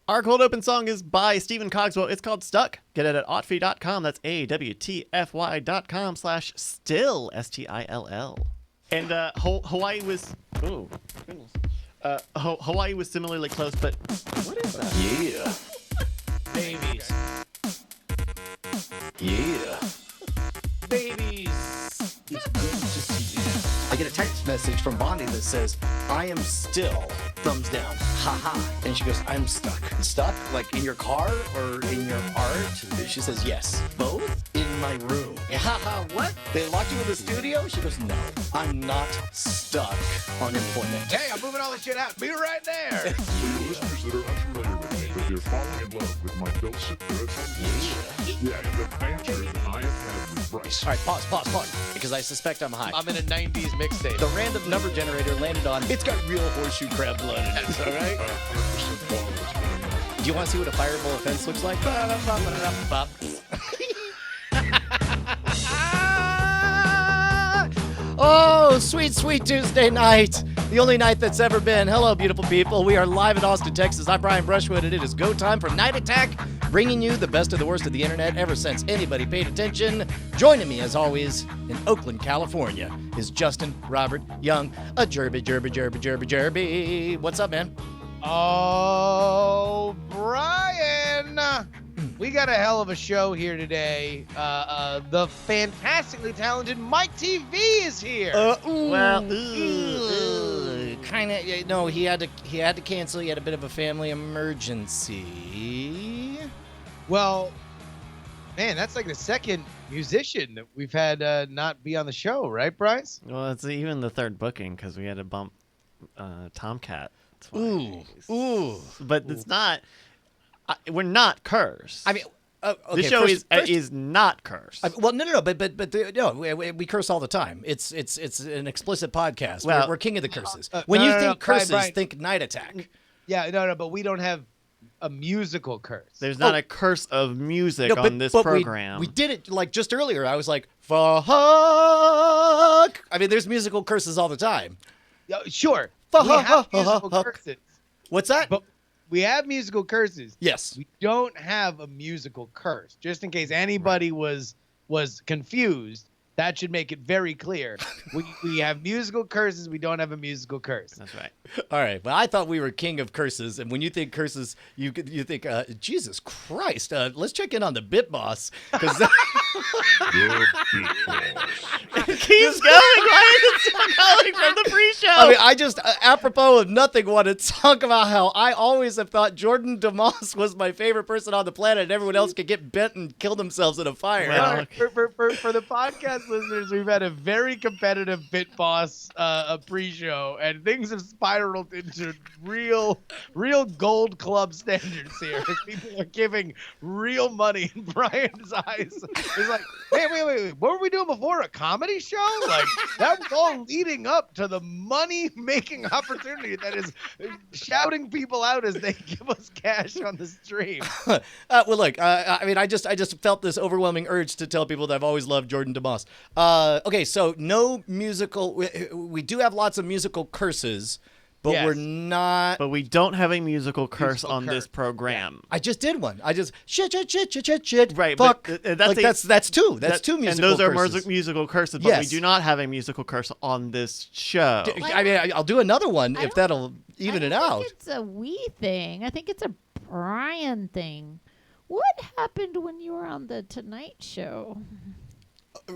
Our cold open song is by Stephen Cogswell. It's called Stuck. Get it at awtfy.com. That's awtfy.com/still, STILL. And Hawaii was... Oh, goodness. Hawaii was similarly close, but what is that? Yeah. Babies. Yeah. Babies. It's good to see you. I get a text message from Bonnie that says, I am still, thumbs down, haha. And she goes, I'm stuck. Stuck? Like in your car or in your art? She says, yes. Both? In my room. Haha, what? They locked you in the studio? She goes, no, I'm not stuck on employment. Hey, I'm moving all this shit out. Be right there. For your listeners that are unfamiliar with me, but they're falling in love with my dulcet tones. Yeah, and the banter that I have had with Bryce. All right, pause. Because I suspect I'm high. I'm in a 90s mixtape. The random number generator landed on, it's got real horseshoe crab blood in it, all right? 100% flawless going on. Do you want to see what a fireable offense looks like? Oh, sweet Tuesday night. The only night that's ever been. Hello, beautiful people. We are live in Austin, Texas. I'm Brian Brushwood, and it is go time for Night Attack, bringing you the best of the worst of the internet ever since anybody paid attention. Joining me, as always, in Oakland, California, is Justin Robert Young, a Jerby. What's up, man? Oh, Brian. We got a hell of a show here today. The fantastically talented Mike TV is here. Kind of. No, he had to cancel. He had a bit of a family emergency. Well, man, that's like the second musician that we've had not be on the show, right, Bryce? Well, it's even the third booking because we had to bump Tomcat Ooh. But it's not... we're not cursed. I mean, okay, the show is not cursed. Well, no, but we curse all the time. It's an explicit podcast. Well, we're king of the curses. When you think curses, Brian. think Night Attack. Yeah, no, but we don't have a musical curse. There's not a curse of music on this program. We did it like just earlier. I was like, fuck. I mean, there's musical curses all the time. Sure, we have musical curses. What's that? But we have musical curses. Yes. We don't have a musical curse. Just in case anybody was confused, that should make it very clear. We have musical curses. We don't have a musical curse. That's right. All right. Well, I thought we were king of curses, and when you think curses, you think, Jesus Christ. Let's check in on the Bit Boss, because The Bit Boss. It keeps going. Why is it still going from the pre-show? I mean, I just, apropos of nothing, want to talk about how I always have thought Jordan DeMoss was my favorite person on the planet, and everyone else could get bent and kill themselves in a fire. Well, For the podcast listeners, we've had a very competitive Bit Boss pre-show, and things have spiraled into real gold club standards here. People are giving real money in Brian's eyes. It's like, wait, what were we doing before? A comedy show? Like, that was all leading up to the money-making opportunity that is shouting people out as they give us cash on the stream. Well, look, I mean, I just felt this overwhelming urge to tell people that I've always loved Jordan DeMoss. Okay, so no musical. We do have lots of musical curses, but Yes. we're not. but we don't have a musical curse Musical on this curse. program. I just did one. I just shit. Right, Fuck. but that's like a- that's two. That's two musical and those are curses. musical curses, but we Yes. do not have a musical curse on this show. I mean, I'll do another one I if don't- that'll even it I don't out. think it's a we thing. I think it's a Brian thing. What happened when you were on the Tonight Show?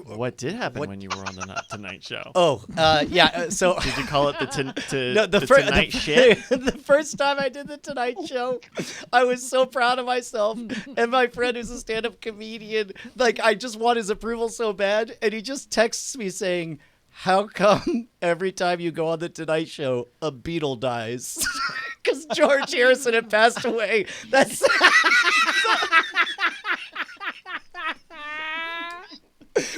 What did happen when you were on the Tonight Show? Oh, yeah. So Did you call it the the Tonight Shit? The first time I did the Tonight Show, I was so proud of myself. And my friend who's a stand-up comedian, like, I just want his approval so bad. And he just texts me saying, how come every time you go on the Tonight Show, a Beatle dies? Because George Harrison had passed away. That's...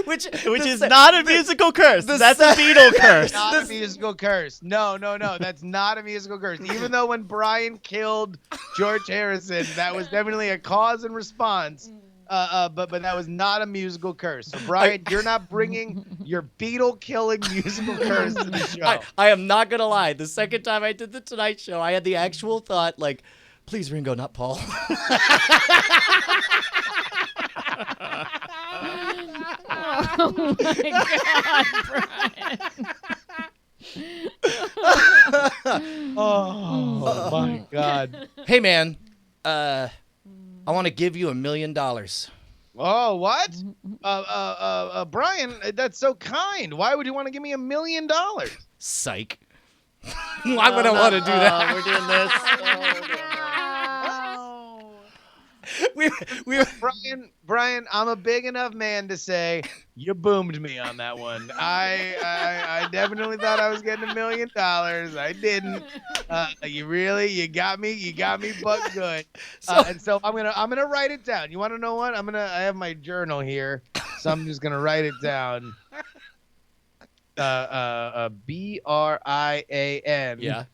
Which is not a musical curse. That's a Beatle curse. Not a musical curse. No. That's not a musical curse. Even though when Brian killed George Harrison, that was definitely a cause and response. But that was not a musical curse. So Brian, you're not bringing your Beatle-killing musical curse to the show. I am not going to lie. The second time I did the Tonight Show, I had the actual thought, like, Please, Ringo, not Paul. Oh my God, Brian. Oh my God. Hey, man. I want to give you $1 million. Oh, what? Brian, that's so kind. Why would you want to give me $1 million? Psych. Why would I want to do that? We're doing this. we were Brian, I'm a big enough man to say you boomed me on that one. I definitely thought I was getting $1 million. I didn't. You got me but good. And so I'm gonna write it down. You want to know what? I have my journal here, so I'm just gonna write it down. BRIAN. Yeah.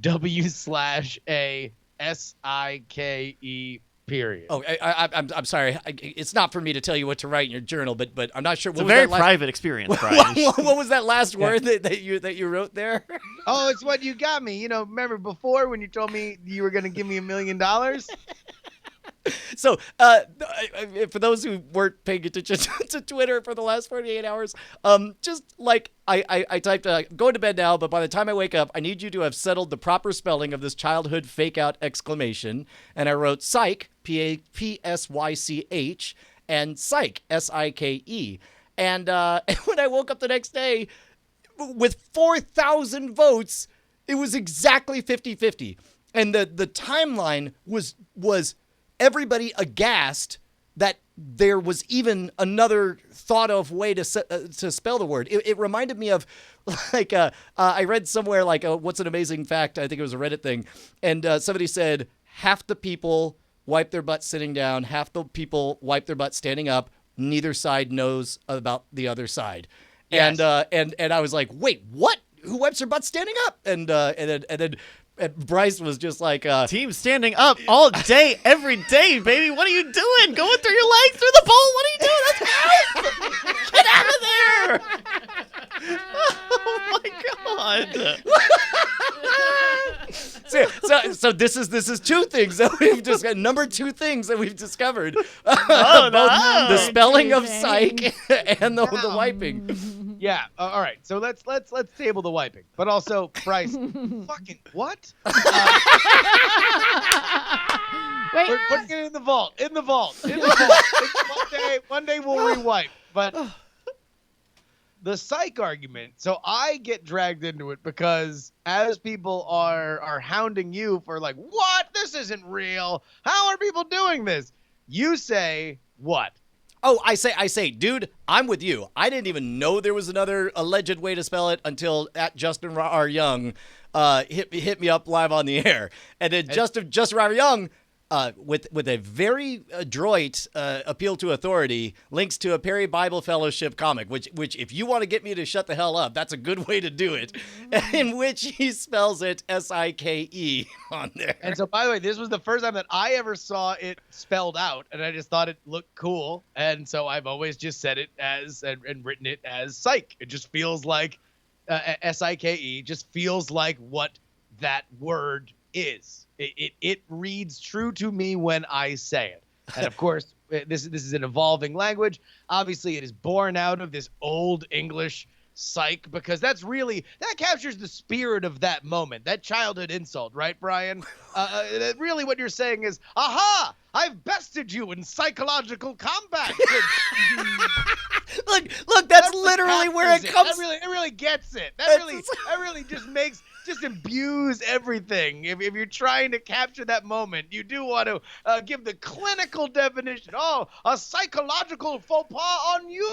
GOTMEW/ASIKE period. Oh, I'm sorry. It's not for me to tell you what to write in your journal, but I'm not sure. It's a very private experience, Brian. What was that last word that you wrote there? Oh, it's what you got me. Remember before when you told me you were going to give me $1 million? So, for those who weren't paying attention to Twitter for the last 48 hours, just like I typed, going to bed now, but by the time I wake up, I need you to have settled the proper spelling of this childhood fake out exclamation. And I wrote psych, P-A-P-S-Y-C-H, and psych, S-I-K-E. And when I woke up the next day, with 4,000 votes, it was exactly 50-50. And the timeline was everybody aghast that there was even another thought of way to spell the word. It reminded me of like I read somewhere like what's an amazing fact? I think it was a Reddit thing, and somebody said half the people wipe their butt sitting down, half the people wipe their butt standing up. Neither side knows about the other side. Yes. And I was like, wait, what? Who wipes their butt standing up? And then Bryce was just like, Team standing up all day, every day, baby. What are you doing? Going through your legs through the bowl? What are you doing? That's gross! Get out of there! Oh my God! so this is two things that we've just number two things that we've discovered. Oh, Both no. the spelling of psych and the wiping. Yeah. All right. So let's table the wiping, but also Bryce, fucking what? Wait. We're putting it in the vault. One day we'll rewipe. But the psych argument. So I get dragged into it because as people are hounding you for like, what? This isn't real. How are people doing this? You say what? Oh, I say, dude, I'm with you. I didn't even know there was another alleged way to spell it until at Justin R. Young hit me up live on the air. And then Justin R. Young, with a very adroit appeal to authority, links to a Perry Bible Fellowship comic, which if you want to get me to shut the hell up, that's a good way to do it, in which he spells it S-I-K-E on there. And so, by the way, this was the first time that I ever saw it spelled out, and I just thought it looked cool, and so I've always just said it as and written it as psych. It just feels like S-I-K-E just feels like what that word is. It reads true to me when I say it. And of course, this is an evolving language. Obviously, it is born out of this old English psych, because that captures the spirit of that moment, that childhood insult, right, Brian? Really what you're saying is, aha, I've bested you in psychological combat. Look, that's literally where it comes. It really gets it. That really just imbues everything. If you're trying to capture that moment, you do want to give the clinical definition. Oh, a psychological faux pas on you,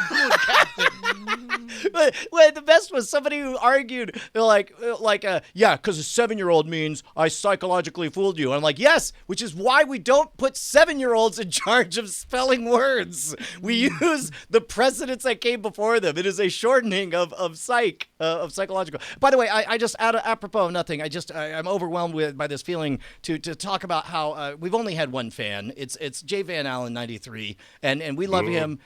good captain. But the best was somebody who argued, yeah, because a 7-year-old means I psychologically fooled you. And I'm like, yes, which is why we don't put 7-year-olds in charge of spelling words. We use the precedents that came before them. It is a shortening of psych, of psychological. By the way, I just apropos of nothing, I'm overwhelmed by this feeling to talk about how we've only had one fan. It's J Van Allen 93, and we love him,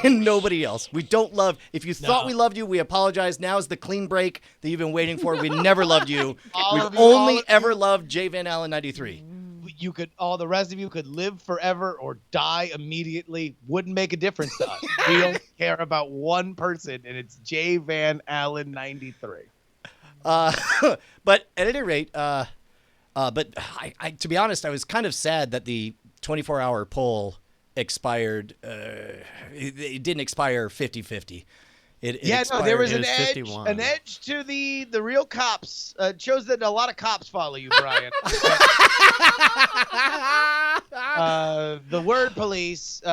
and nobody else. We don't love. If you thought we loved you, we apologize. Now is the clean break that you've been waiting for. We never loved you. We've only ever loved J Van Allen 93. You could, all the rest of you could live forever or die immediately. Wouldn't make a difference to us. We don't care about one person, and it's J Van Allen 93. But at any rate, but I to be honest, I was kind of sad that the 24-hour poll expired. It didn't expire 50-50. There was an edge 51. an edge to the real cops. It shows that a lot of cops follow you, Brian. The word police, they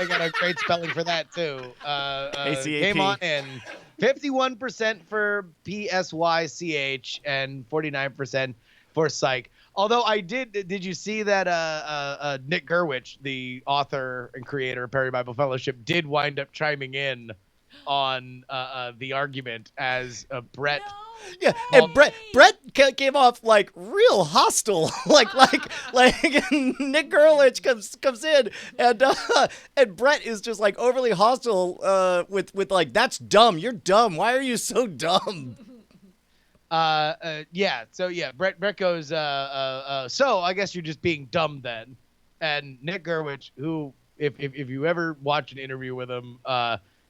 got a great spelling for that too. ACAP. Came on in 51% for PSYCH and 49% for Psych. Although did you see that Nick Gerwich, the author and creator of Perry Bible Fellowship, did wind up chiming in on the argument as Brett. No Yeah, way. and Brett came off like real hostile, like Nick Gerlich comes in, and Brett is just like overly hostile with like, that's dumb. You're dumb. Why are you so dumb? Brett goes, so I guess you're just being dumb then. And Nick Gerwich, who, if you ever watch an interview with him,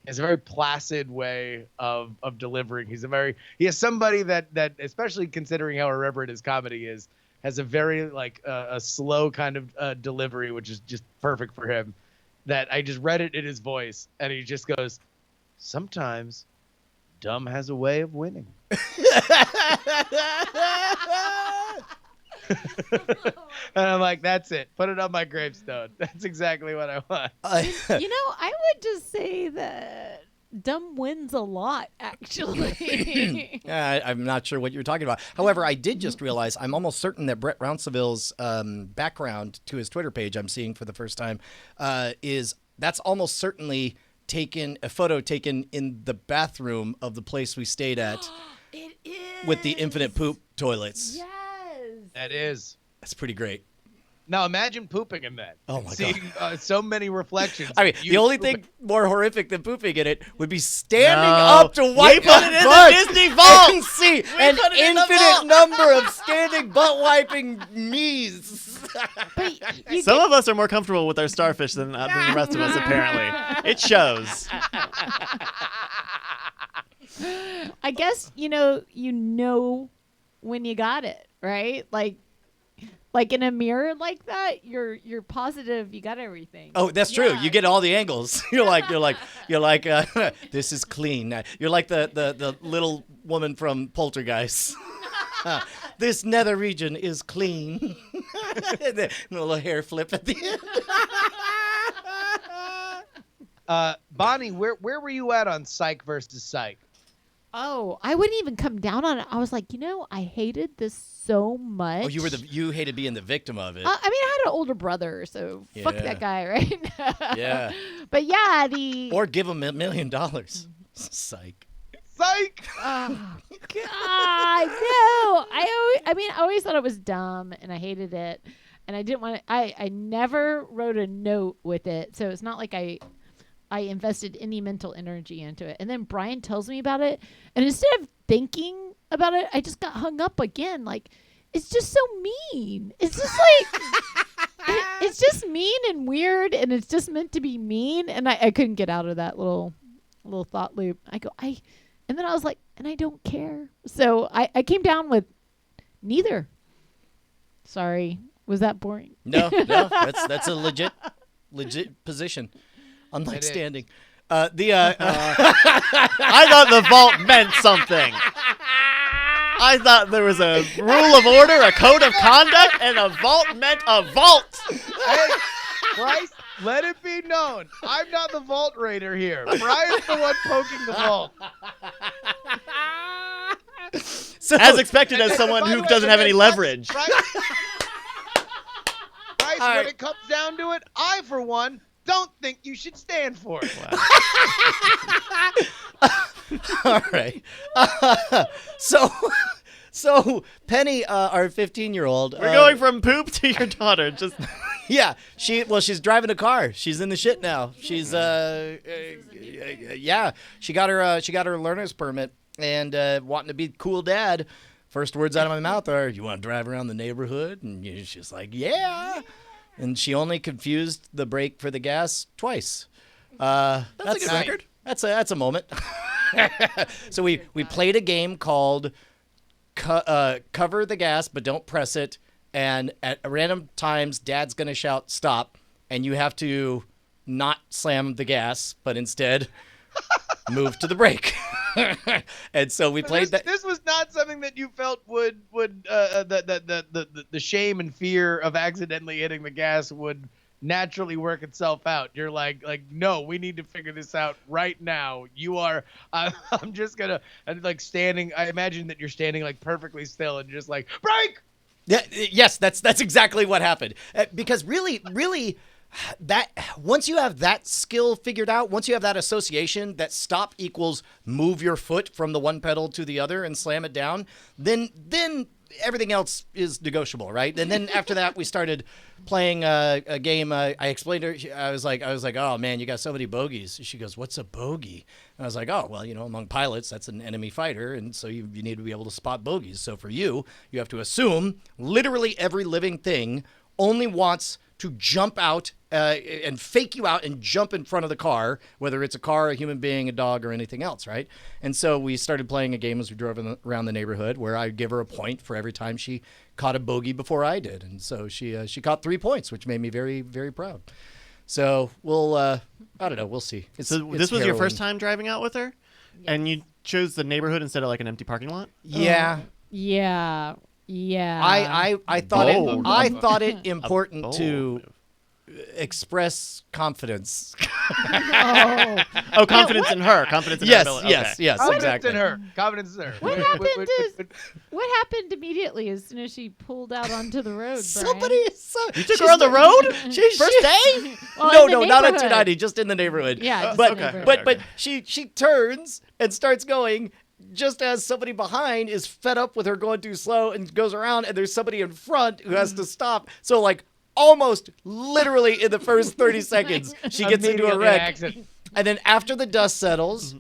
has a very placid way of delivering. He has somebody that especially considering how irreverent his comedy is, has a very like a slow kind of delivery, which is just perfect for him. That I just read it in his voice, and he just goes, sometimes dumb has a way of winning. And I'm like, that's it. Put it on my gravestone. That's exactly what I want. You know, I would just say that dumb wins a lot, actually. I'm not sure what you're talking about. However, I did just realize I'm almost certain that Brett Rounceville's background to his Twitter page I'm seeing for the first time that's almost certainly a photo taken in the bathroom of the place we stayed at. It is. With the infinite poop toilets. Yes. That is. That's pretty great. Now imagine pooping in that. Oh, my Seeing, so many reflections. I mean, of you the only pooping. thing more horrific than pooping in it would be standing No. up to wipe We put it in the butt Disney vault. and see an put it in the infinite vault. number of standing butt wiping me's. But you Some of us are more comfortable with our starfish than the rest of us, apparently. It shows. I guess you know when you got it, right? Like in a mirror like that, you're positive you got everything. Oh, that's true. Yeah. You get all the angles. You're like, this is clean. You're like the little woman from Poltergeist. This nether region is clean. And then a little hair flip at the end. Bonnie, where were you at on Psych versus Psych? Oh, I wouldn't even come down on it. I was like, I hated this so much. Oh, you hated being the victim of it. I mean, I had an older brother, so fuck Yeah. that guy, right? Yeah. But yeah, Or give him $1 million. Psych. Psych! Oh, God, no. I always thought it was dumb, and I hated it, and I didn't want to. I never wrote a note with it, so it's not like I invested any mental energy into it. And then Brian tells me about it, and instead of thinking about it, I just got hung up again. Like, it's just so mean. It's just like it's just mean and weird, and it's just meant to be mean. And I couldn't get out of that little thought loop. And then I was like, and I don't care. So I came down with neither. Sorry. Was that boring? No, that's a legit position. Unlike It is. standing. I thought the vault meant something. I thought there was a rule of order, a code of conduct, and a vault meant a vault. Hey, Bryce, let it be known. I'm not the vault raider here. Brian's the one poking the vault. So, As expected, as And someone by the who way, doesn't have any leverage. Bryce, All when right. it comes down to it, I, for one, don't think you should stand for it. All right. So Penny, our 15-year-old. We're going from poop to your daughter. Just Yeah, she's driving a car. She's in the shit now. She's yeah, she got her learner's permit and wanting to be cool dad. First words out of my mouth are, "You want to drive around the neighborhood?" And she's like, "Yeah." And she only confused the brake for the gas twice. that's a good record. That's a moment. So we played a game called Cover the Gas but Don't Press It, and at random times Dad's gonna shout stop, and you have to not slam the gas but instead move to the brake. And so we played that. This was not something that you felt would the shame and fear of accidentally hitting the gas would naturally work itself out. You're like no, we need to figure this out right now. You are I'm just gonna, and like standing, I imagine that you're standing like perfectly still and just like brake. Yeah, yes, that's exactly what happened. Because really, that once you have that skill figured out, once you have that association that stop equals move your foot from the one pedal to the other and slam it down, then everything else is negotiable, right? And then after that, we started playing a game. I explained to her. I was like, oh man, you got so many bogeys. She goes, "What's a bogey?" And I was like, "Oh, well, among pilots, that's an enemy fighter, and so you need to be able to spot bogeys. So for you have to assume literally every living thing only wants to jump out and fake you out and jump in front of the car, whether it's a car, a human being, a dog, or anything else, right?" And so we started playing a game as we drove around the neighborhood where I'd give her a point for every time she caught a bogey before I did. And so she caught 3 points, which made me very, very proud. So we'll, I don't know, we'll see. So this was your first time driving out with her? Yes. And you chose the neighborhood instead of like an empty parking lot? Yeah. Yeah. I thought Bold. I thought it important bold to express confidence. Oh, confidence in her. Confidence in her Yes, ability. yes, Okay. yes, Confidence exactly. in her. Confidence in her. What happened immediately as soon as she pulled out onto the road? Somebody is You took her on the road? First day? Brian? No, not at neighborhood. 290, just in the neighborhood. Yeah, just but in the neighborhood. but she turns and starts going just as somebody behind is fed up with her going too slow and goes around, and there's somebody in front who has to stop. So like almost literally in the first 30 seconds, she gets into a Immediately wreck. accident. And then after the dust settles,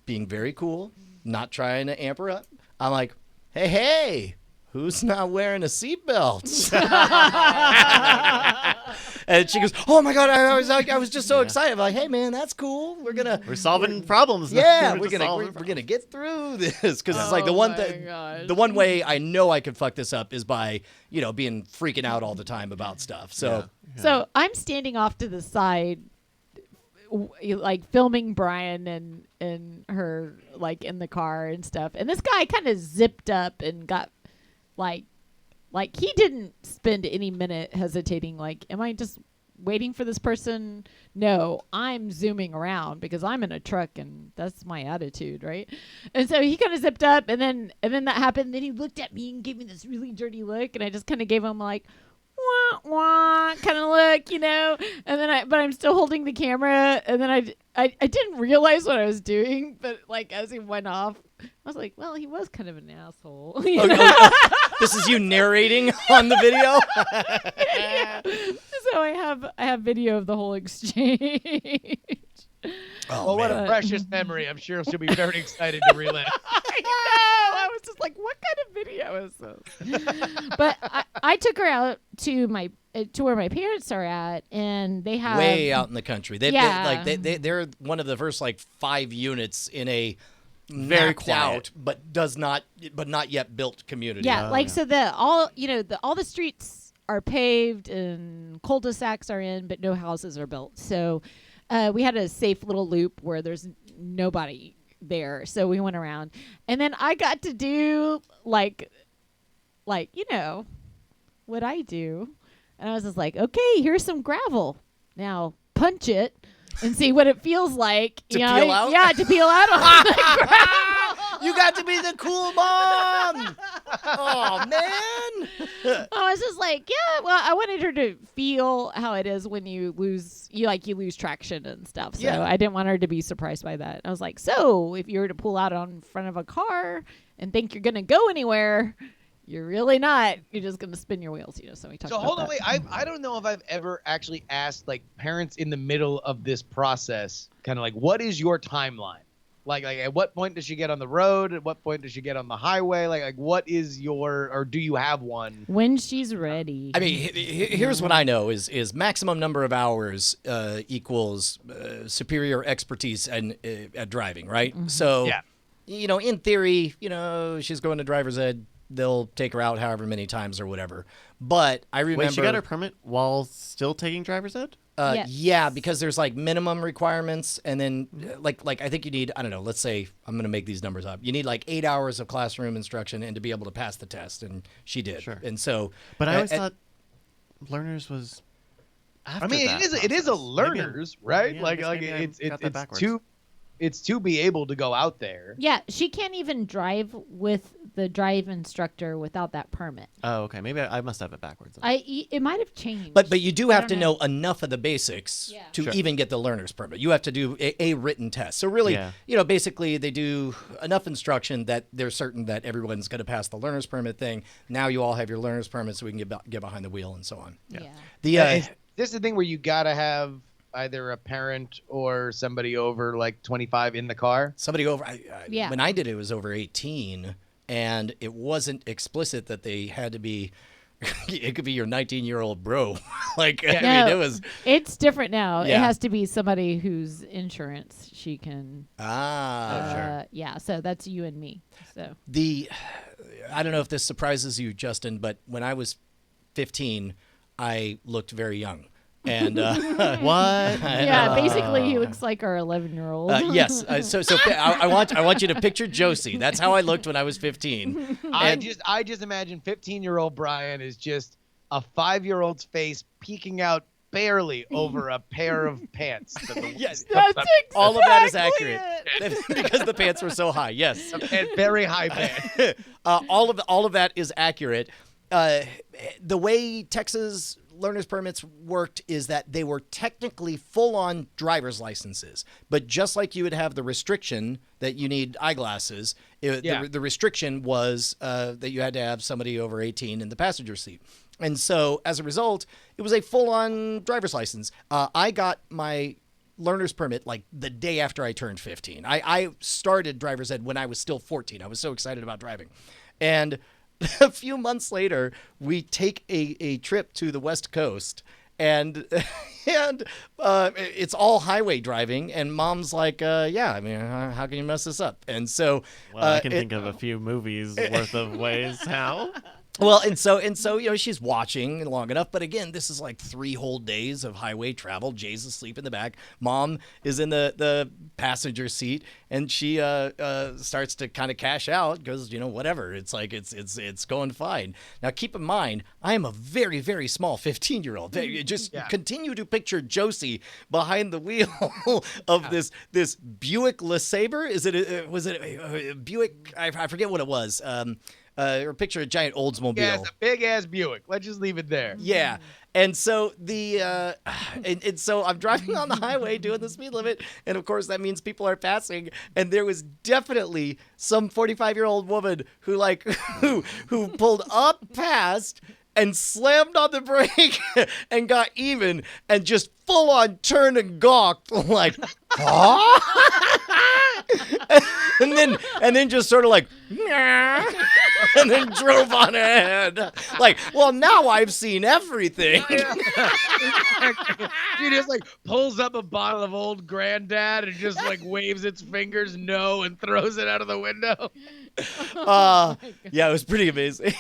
being very cool, not trying to amp her up, I'm like, hey, who's not wearing a seatbelt? And she goes, oh my God, I was just so excited. I'm like, hey man, that's cool. We're solving problems now. Yeah, We're we're just gonna get through this, because it's like Oh the one my gosh. the one way I know I could fuck this up is by being freaking out all the time about stuff. So So I'm standing off to the side, like filming Brian and her like in the car and stuff. And this guy kind of zipped up and got like he didn't spend any minute hesitating. Like, am I just waiting for this person? No, I'm zooming around because I'm in a truck and that's my attitude, right? And so he kind of zipped up, and then that happened. Then he looked at me and gave me this really dirty look, and I just kind of gave him like wah wah kind of look, And then but I'm still holding the camera, and then I didn't realize what I was doing, but like as he went off, I was like, well, he was kind of an asshole. this is you narrating on the video. Yeah. So I have video of the whole exchange. Oh, Well, what man. a precious memory. I'm sure she'll be very excited to relive. I know. I was just like, what kind of video is this? But I took her out to where my parents are at, and they have Way out in the country. Yeah. They're one of the first like 5 units in a Very mapped quiet. out but not yet built community. Yeah, so all the streets are paved and cul-de-sacs are in, but no houses are built. So we had a safe little loop where there's nobody there. So we went around, and then I got to do like what I do, and I was just like, okay, here's some gravel. Now punch it and see what it feels like. To peel out? Yeah, to peel out on the gravel. You got to be the cool mom. Oh man. I was just like, yeah, well, I wanted her to feel how it is when you lose traction and stuff. So Yeah. I didn't want her to be surprised by that. I was like, so if you were to pull out on front of a car and think you're going to go anywhere, you're really not. You're just going to spin your wheels, So we talked So about hold on, that. wait. I don't know if I've ever actually asked like parents in the middle of this process, kind of like, what is your timeline? Like at what point does she get on the road? At what point does she get on the highway? Like what is your, or do you have one? When she's ready. I mean, here's what I know is maximum number of hours equals superior expertise and at driving, right? So, Yeah. In theory, she's going to driver's ed. They'll take her out however many times or whatever. But I remember. Wait, she got her permit while still taking driver's ed? Yes. Yeah, because there's like minimum requirements, and then like I think you need, I don't know, let's say I'm gonna make these numbers up. You need like 8 hours of classroom instruction and to be able to pass the test, and she did. Sure. And so, But I always thought learners was after I mean, that it is a process. learners, right? yeah, I like guess maybe I got that backwards. it's to be able to go out there. Yeah, she can't even drive with the drive instructor without that permit. Oh, okay. Maybe I must have it backwards. then. It might have changed. but you do I have don't to know enough of the basics Yeah. to Sure. even get the learner's permit. You have to do a written test. So really, Yeah. basically they do enough instruction that they're certain that everyone's going to pass the learner's permit thing. Now you all have your learner's permit, so we can get behind the wheel and so on. yeah. The This is the thing where you gotta have either a parent or somebody over like 25 in the car. somebody over Yeah. when I did it was over 18, and it wasn't explicit that they had to be it could be your 19-year-old bro. Like I mean, it was It's different now. It Yeah. has to be somebody whose insurance she can. sure. Yeah, so that's you and me. So I don't know if this surprises you, Justin, but when I was 15, I looked very young. And What? yeah, basically he looks like our 11-year-old. yes, so I want you to picture Josie. That's how I looked when I was 15. I just imagine 15-year-old Brian is just a 5-year-old's face peeking out barely over a pair of pants. Yes, That's exactly all of that is accurate it. because the pants were so high. Yes, And very high pants. all of that is accurate. The way Texas learner's permits worked is that they were technically full-on driver's licenses, but just like you would have the restriction that you need eyeglasses, the restriction was that you had to have somebody over 18 in the passenger seat. And so as a result, it was a full-on driver's license. I got my learner's permit like the day after I turned 15. I started driver's ed when I was still 14. I was so excited about driving. And a few months later, we take a trip to the West Coast, and it's all highway driving. And Mom's like, "Yeah, I mean, how can you mess this up?" And so, Well, I can think of a few movies worth of ways how. well, and so she's watching long enough. But again, this is like 3 whole days of highway travel. Jay's asleep in the back. Mom is in the passenger seat, and she starts to kind of cash out because whatever. It's like it's going fine. Now keep in mind, I am a very, very small 15-year-old. Just continue to picture Josie behind the wheel of this Buick LeSabre. Was it a Buick? I forget what it was. Or picture a giant Oldsmobile. Yeah, it's a big ass Buick. Let's just leave it there. Yeah. And so and so I'm driving on the highway doing the speed limit, and of course that means people are passing, and there was definitely some 45-year-old woman who who pulled up past and slammed on the brake and got even and just full on turned and gawked like, huh? and then just sort of like, nah, and then drove on ahead. Like, well, now I've seen everything. She just like pulls up a bottle of old Granddad and just like waves its fingers no and throws it out of the window. Yeah, it was pretty amazing.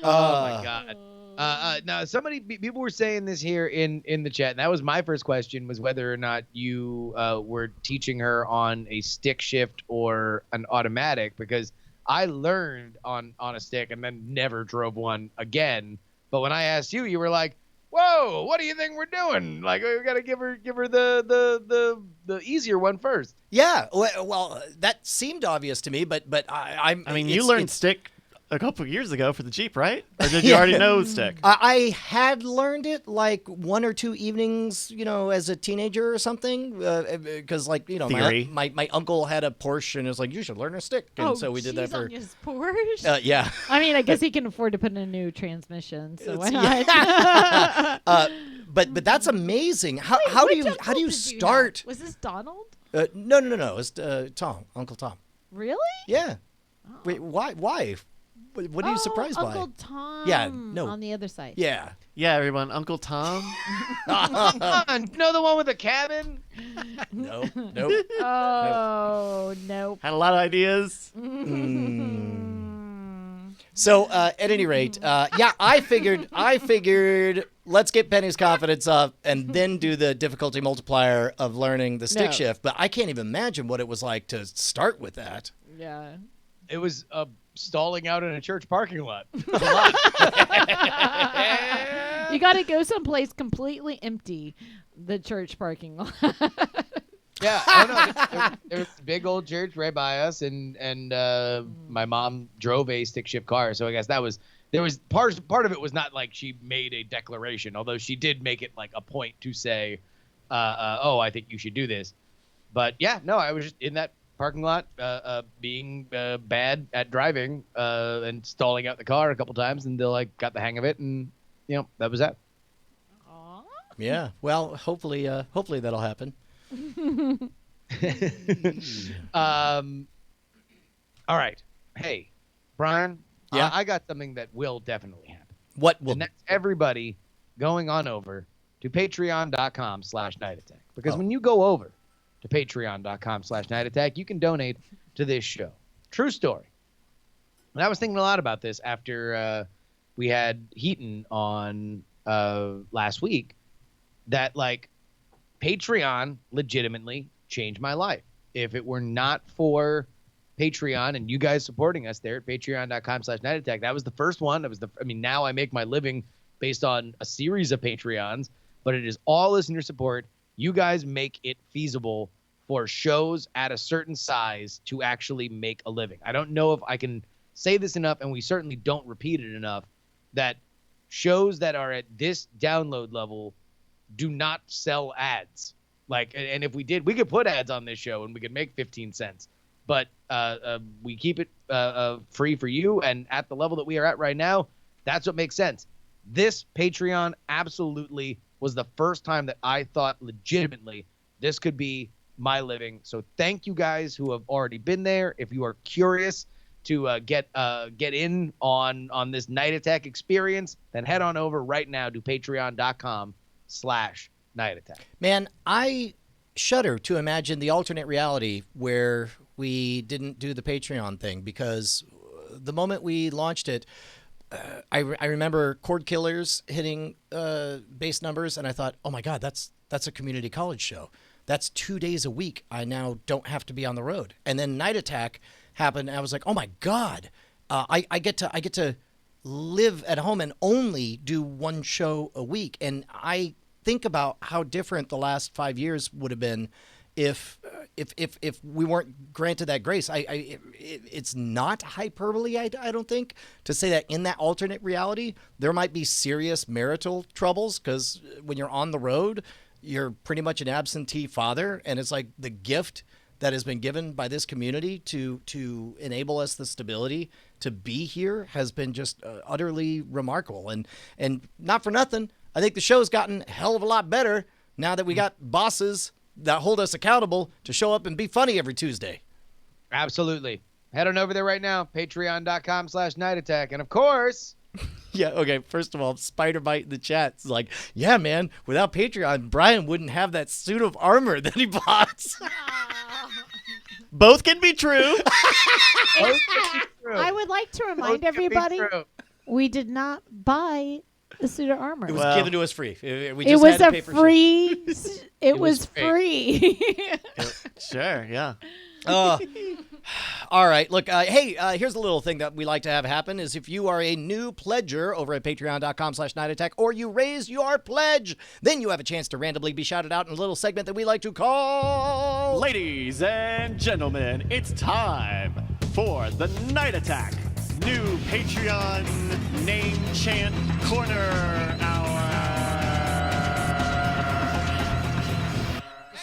Oh my God. Now people were saying this here in the chat, and that was my first question, was whether or not you were teaching her on a stick shift or an automatic, because I learned on a stick and then never drove one again. But when I asked you, you were like, whoa, what do you think we're doing? Like, we got to give her the easier one first. Yeah, well, that seemed obvious to me, but I'm. I mean, you it's- learned it's- stick a couple of years ago for the Jeep, right? Or did you already know stick? I had learned it like 1 or 2 evenings, as a teenager or something, because Theory. my uncle had a Porsche and it was like, you should learn a stick, and so we did that jeez, for. on his Porsche. Yeah. I mean, I guess he can afford to put in a new transmission, so why not? But that's amazing. How do you Which uncle did start? have? Was this Donald? No. It's Uncle Tom. Really? Yeah. Oh. Wait, why? What are you surprised by? Uncle Tom. Yeah, no. On the other side. Yeah. Yeah, everyone. Uncle Tom. Come on, you know the one with the cabin? Nope. Oh, nope. Had a lot of ideas. So at any rate, yeah, I figured let's get Penny's confidence up and then do the difficulty multiplier of learning the stick No. shift. But I can't even imagine what it was like to start with that. Yeah. It was stalling out in a church parking lot. You got to go someplace completely empty. The church parking lot. Yeah, oh no, there was a big old church right by us, and my mom drove a stick shift car, so I guess there was part of it was not like she made a declaration, although she did make it like a point to say, oh, I think you should do this. But yeah, no, I was just in that parking lot, being bad at driving and stalling out the car a couple times until I got the hang of it, and that was that. Aw. Yeah. Well, hopefully that'll happen. All right. Hey, Brian. Yeah? I got something that will definitely happen. What will? And that's everybody going on over to patreon.com/night attack. Because Oh. when you go over to patreon.com/night attack, you can donate to this show. True story. And I was thinking a lot about this after we had Heaton on last week, that like Patreon legitimately changed my life. If it were not for Patreon and you guys supporting us there at patreon.com/night attack, that was the first one. Now I make my living based on a series of Patreons, but it is all listener support. You guys make it feasible for shows at a certain size to actually make a living. I don't know if I can say this enough, and we certainly don't repeat it enough, that shows that are at this download level do not sell ads. And if we did, we could put ads on this show and we could make 15 cents. But we keep it free for you, and at the level that we are at right now, that's what makes sense. This Patreon absolutely was the first time that I thought legitimately this could be my living. So thank you guys who have already been there. If you are curious to get in on this Night Attack experience, then head on over right now to patreon.com/night attack. Man, I shudder to imagine the alternate reality where we didn't do the Patreon thing, because the moment we launched it, I remember Cord Killers hitting base numbers, and I thought, oh my God, that's a community college show. That's 2 days a week. I now don't have to be on the road. And then Night Attack happened, and I was like, oh my God, I get to live at home and only do one show a week. And I think about how different the last 5 years would have been if we weren't granted that grace. It's not hyperbole, I don't think, to say that in that alternate reality there might be serious marital troubles, because when you're on the road, you're pretty much an absentee father, and it's like the gift that has been given by this community to enable us the stability to be here has been just utterly remarkable. And not for nothing, I think the show's gotten a hell of a lot better now that we got bosses that hold us accountable to show up and be funny every Tuesday. Absolutely. Head on over there right now, patreon.com/night attack. And of course, Yeah, okay, first of all, Spider-Bite in the chat is like, yeah, man, without Patreon, Brian wouldn't have that suit of armor that he bought. Both can be true. I would like to remind everybody we did not buy the suit of armor. It was Well, given to us free. We It just was had to a pay for free. It was was free. free. Sure, yeah. All right. Look, hey, here's a little thing that we like to have happen is if you are a new pledger over at patreon.com/nightattack or you raise your pledge, then you have a chance to randomly be shouted out in a little segment that we like to call... Ladies and gentlemen, it's time for the Night Attack new Patreon name chant corner hour.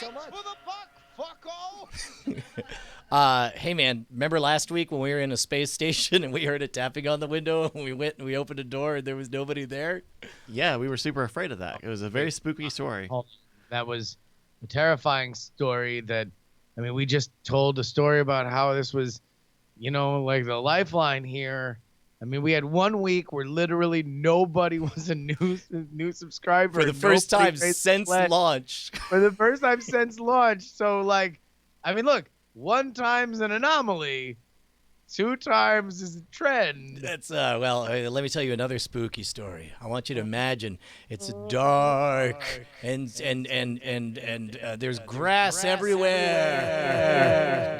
So much. For the buck, fuck-o! Hey man, remember last week when we were in a space station and we heard a tapping on the window and we went and we opened a door and there was nobody there? Yeah, we were super afraid of that. It was a very spooky story. That was a terrifying story that, I mean, we just told a story about how this was, you know, like the lifeline here. I mean, we had 1 week where literally nobody was a new subscriber. For the first time since launch. For the first time since launch. So, like, I mean, look, 1 time's an anomaly, 2 times is a trend. That's well, let me tell you another spooky story. I want you to imagine it's dark and there's grass everywhere.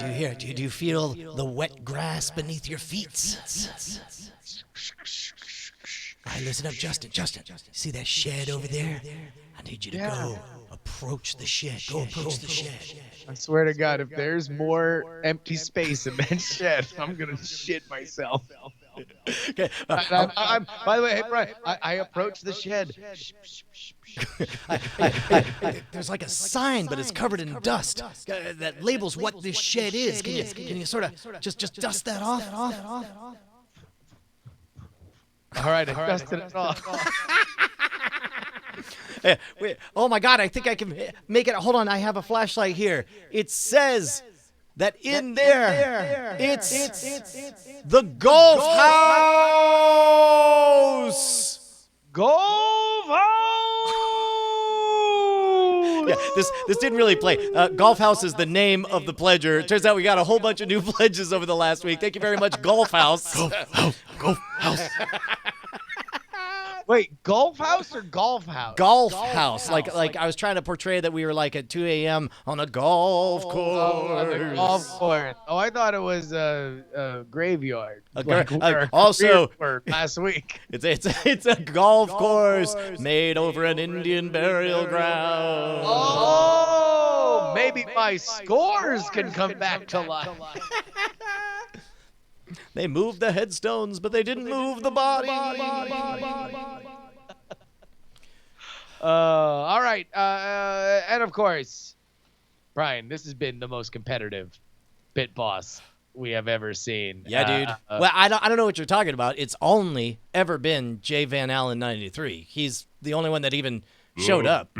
Do you hear? Do you feel the wet grass beneath your feet? All right, listen up, Justin. See that shed over there? I need you to go approach the shed. Go approach the shed. I swear to God, if there's more empty space in that shed, I'm gonna shit myself. Okay. By the way, hey Brian, I approached the shed. There's like a sign, but it's covered in dust that labels what this shed is. Can you sort of just dust that off? All right, I dusted it off. Wait, oh my God, I think I can make it. Hold on, I have a flashlight here. It says that in there, it's the golf house. Golf house. Yeah, this didn't really play. Golf house is the name of the pledger. It turns out we got a whole bunch of new pledges over the last week. Thank you very much, Golf House. Golf house. Wait, golf house or golf house? Golf house. Like I was trying to portray that we were like at 2 a.m. on a golf course. On the golf course. Oh, I thought it was a graveyard. Also, last week. It's a golf course made over an Indian burial ground. Oh, maybe my scores can come back to life. They moved the headstones, but they didn't move the body. All right. And of course, Brian, this has been the most competitive Bit Boss we have ever seen. Yeah, dude. Well, I don't know what you're talking about. It's only ever been Jay Van Allen 93. He's the only one that even showed up,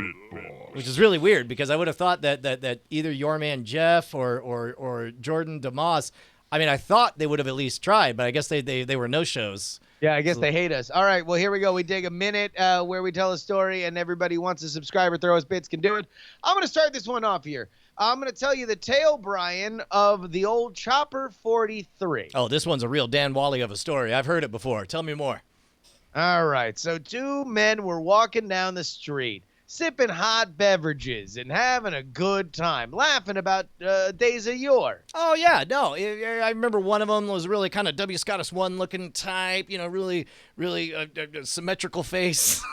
which is really weird because I would have thought that either your man Jeff or Jordan DeMoss, I mean, I thought they would have at least tried, but I guess they were no-shows. Yeah, I guess they hate us. All right, well, here we go. We take a minute where we tell a story, and everybody who wants to subscribe or throw us bits can do it. I'm going to start this one off here. I'm going to tell you the tale, Brian, of the old Chopper 43. Oh, this one's a real Dan Wally of a story. I've heard it before. Tell me more. All right, so 2 men were walking down the street, sipping hot beverages and having a good time, laughing about days of yore. Oh, yeah, no. I remember one of them was really kind of W. Scottus One looking type, you know, really symmetrical face.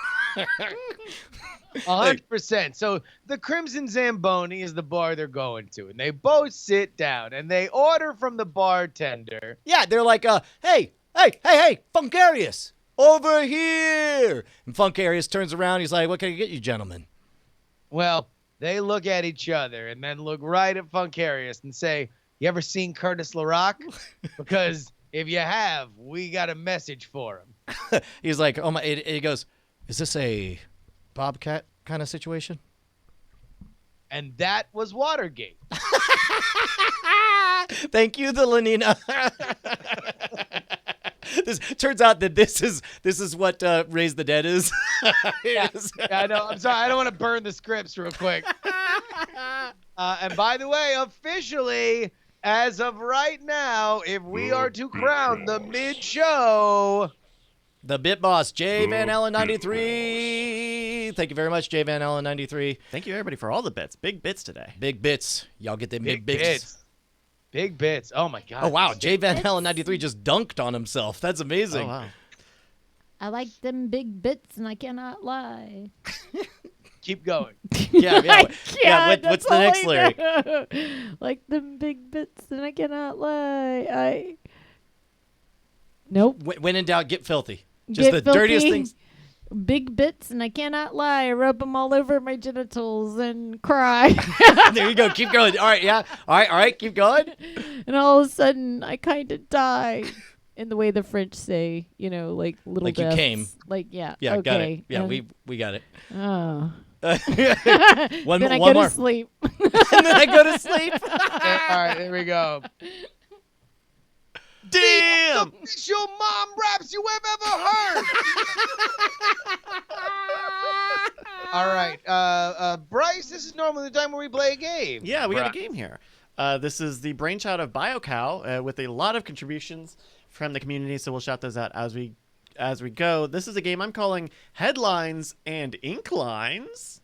100%. So the Crimson Zamboni is the bar they're going to, and they both sit down, and they order from the bartender. Yeah, they're like, hey, Funkarius. Over here! And Funkarius turns around. He's like, what can I get you, gentlemen? Well, they look at each other and then look right at Funkarius and say, you ever seen Curtis LaRock? Because if you have, we got a message for him. He's like, oh my, he goes, is this a Bobcat kind of situation? And that was Watergate. Thank you, the Lenina. This turns out that this is what Raise the Dead is. Yeah, I know. I'm sorry. I don't want to burn the scripts real quick. And by the way, officially, as of right now, if we are to crown the mid-show, the Bit Boss, Jay Van Allen 93. Thank you very much, Jay Van Allen 93. Thank you, everybody, for all the bits. Big bits today. Big bits. Y'all get them big bits. Big bits. Oh my God. Oh wow, Jay Van bits. Halen 93 just dunked on himself. That's amazing. Oh, wow. I like them big bits, and I cannot lie. Keep going. Yeah, yeah. Yeah, What's the next lyric? Like them big bits, and I cannot lie. Nope. When in doubt, get filthy. Just Get the dirtiest filthy. things. Big bits, and I cannot lie. I rub them all over my genitals and cry. There you go. Keep going. All right, yeah. All right. Keep going. And all of a sudden, I kind of die. In the way the French say, like little Like you deaths. came. Like, yeah. Yeah, okay. got it. Yeah, And- we got it. Oh. One Then I more. go to sleep. And then I go to sleep. All right, there we go. Damn! Official mom raps you have ever heard. All right, Bryce, this is normally the time where we play a game. Yeah, we got a game here. This is the brainchild of BioCow with a lot of contributions from the community, so we'll shout those out as we go. This is a game I'm calling Headlines and Inklines.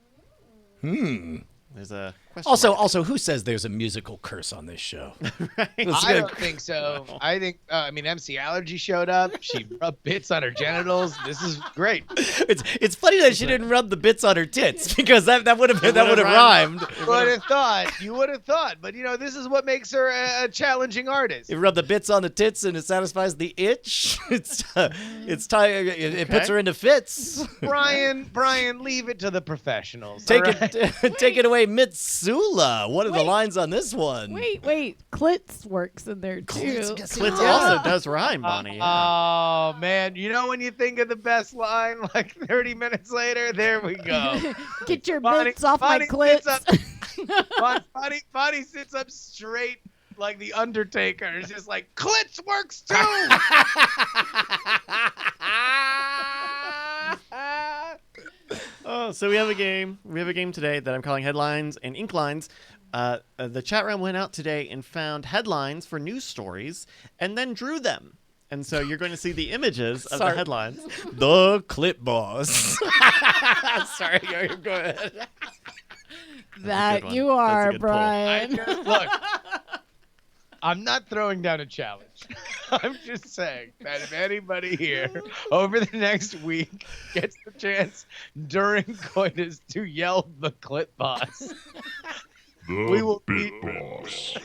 There's a question. Also, who says there's a musical curse on this show? I don't think so. I think, MC Allergy showed up. She rubbed bits on her genitals. This is great. It's funny that she didn't rub the bits on her tits because that would have rhymed. You would have thought. But, this is what makes her a challenging artist. You rub the bits on the tits and it satisfies the itch. It puts her into fits. Brian, leave it to the professionals. Take all right? it away, Mitsula. What are the lines on this one? Wait. Klitz works in there, too. Klitz also does rhyme, Bonnie. Yeah. Oh, man. When you think of the best line, like 30 minutes later, there we go. Get your Bonnie- bits off my Bonnie klitz. sits up- Bonnie sits up straight like the Undertaker. It's just like, Klitz works too. Oh, so we have a game. We have a game today that I'm calling Headlines and Inklines. The chat room went out today and found headlines for news stories and then drew them. And so you're going to see the images of the Sorry. headlines. The Clip Boss. Sorry, go ahead. That one. you That's a are, good pull. Brian. Look, I'm not throwing down a challenge. I'm just saying that if anybody here over the next week gets the chance during coitus to yell the Clip Boss, The we will Bit be- Boss.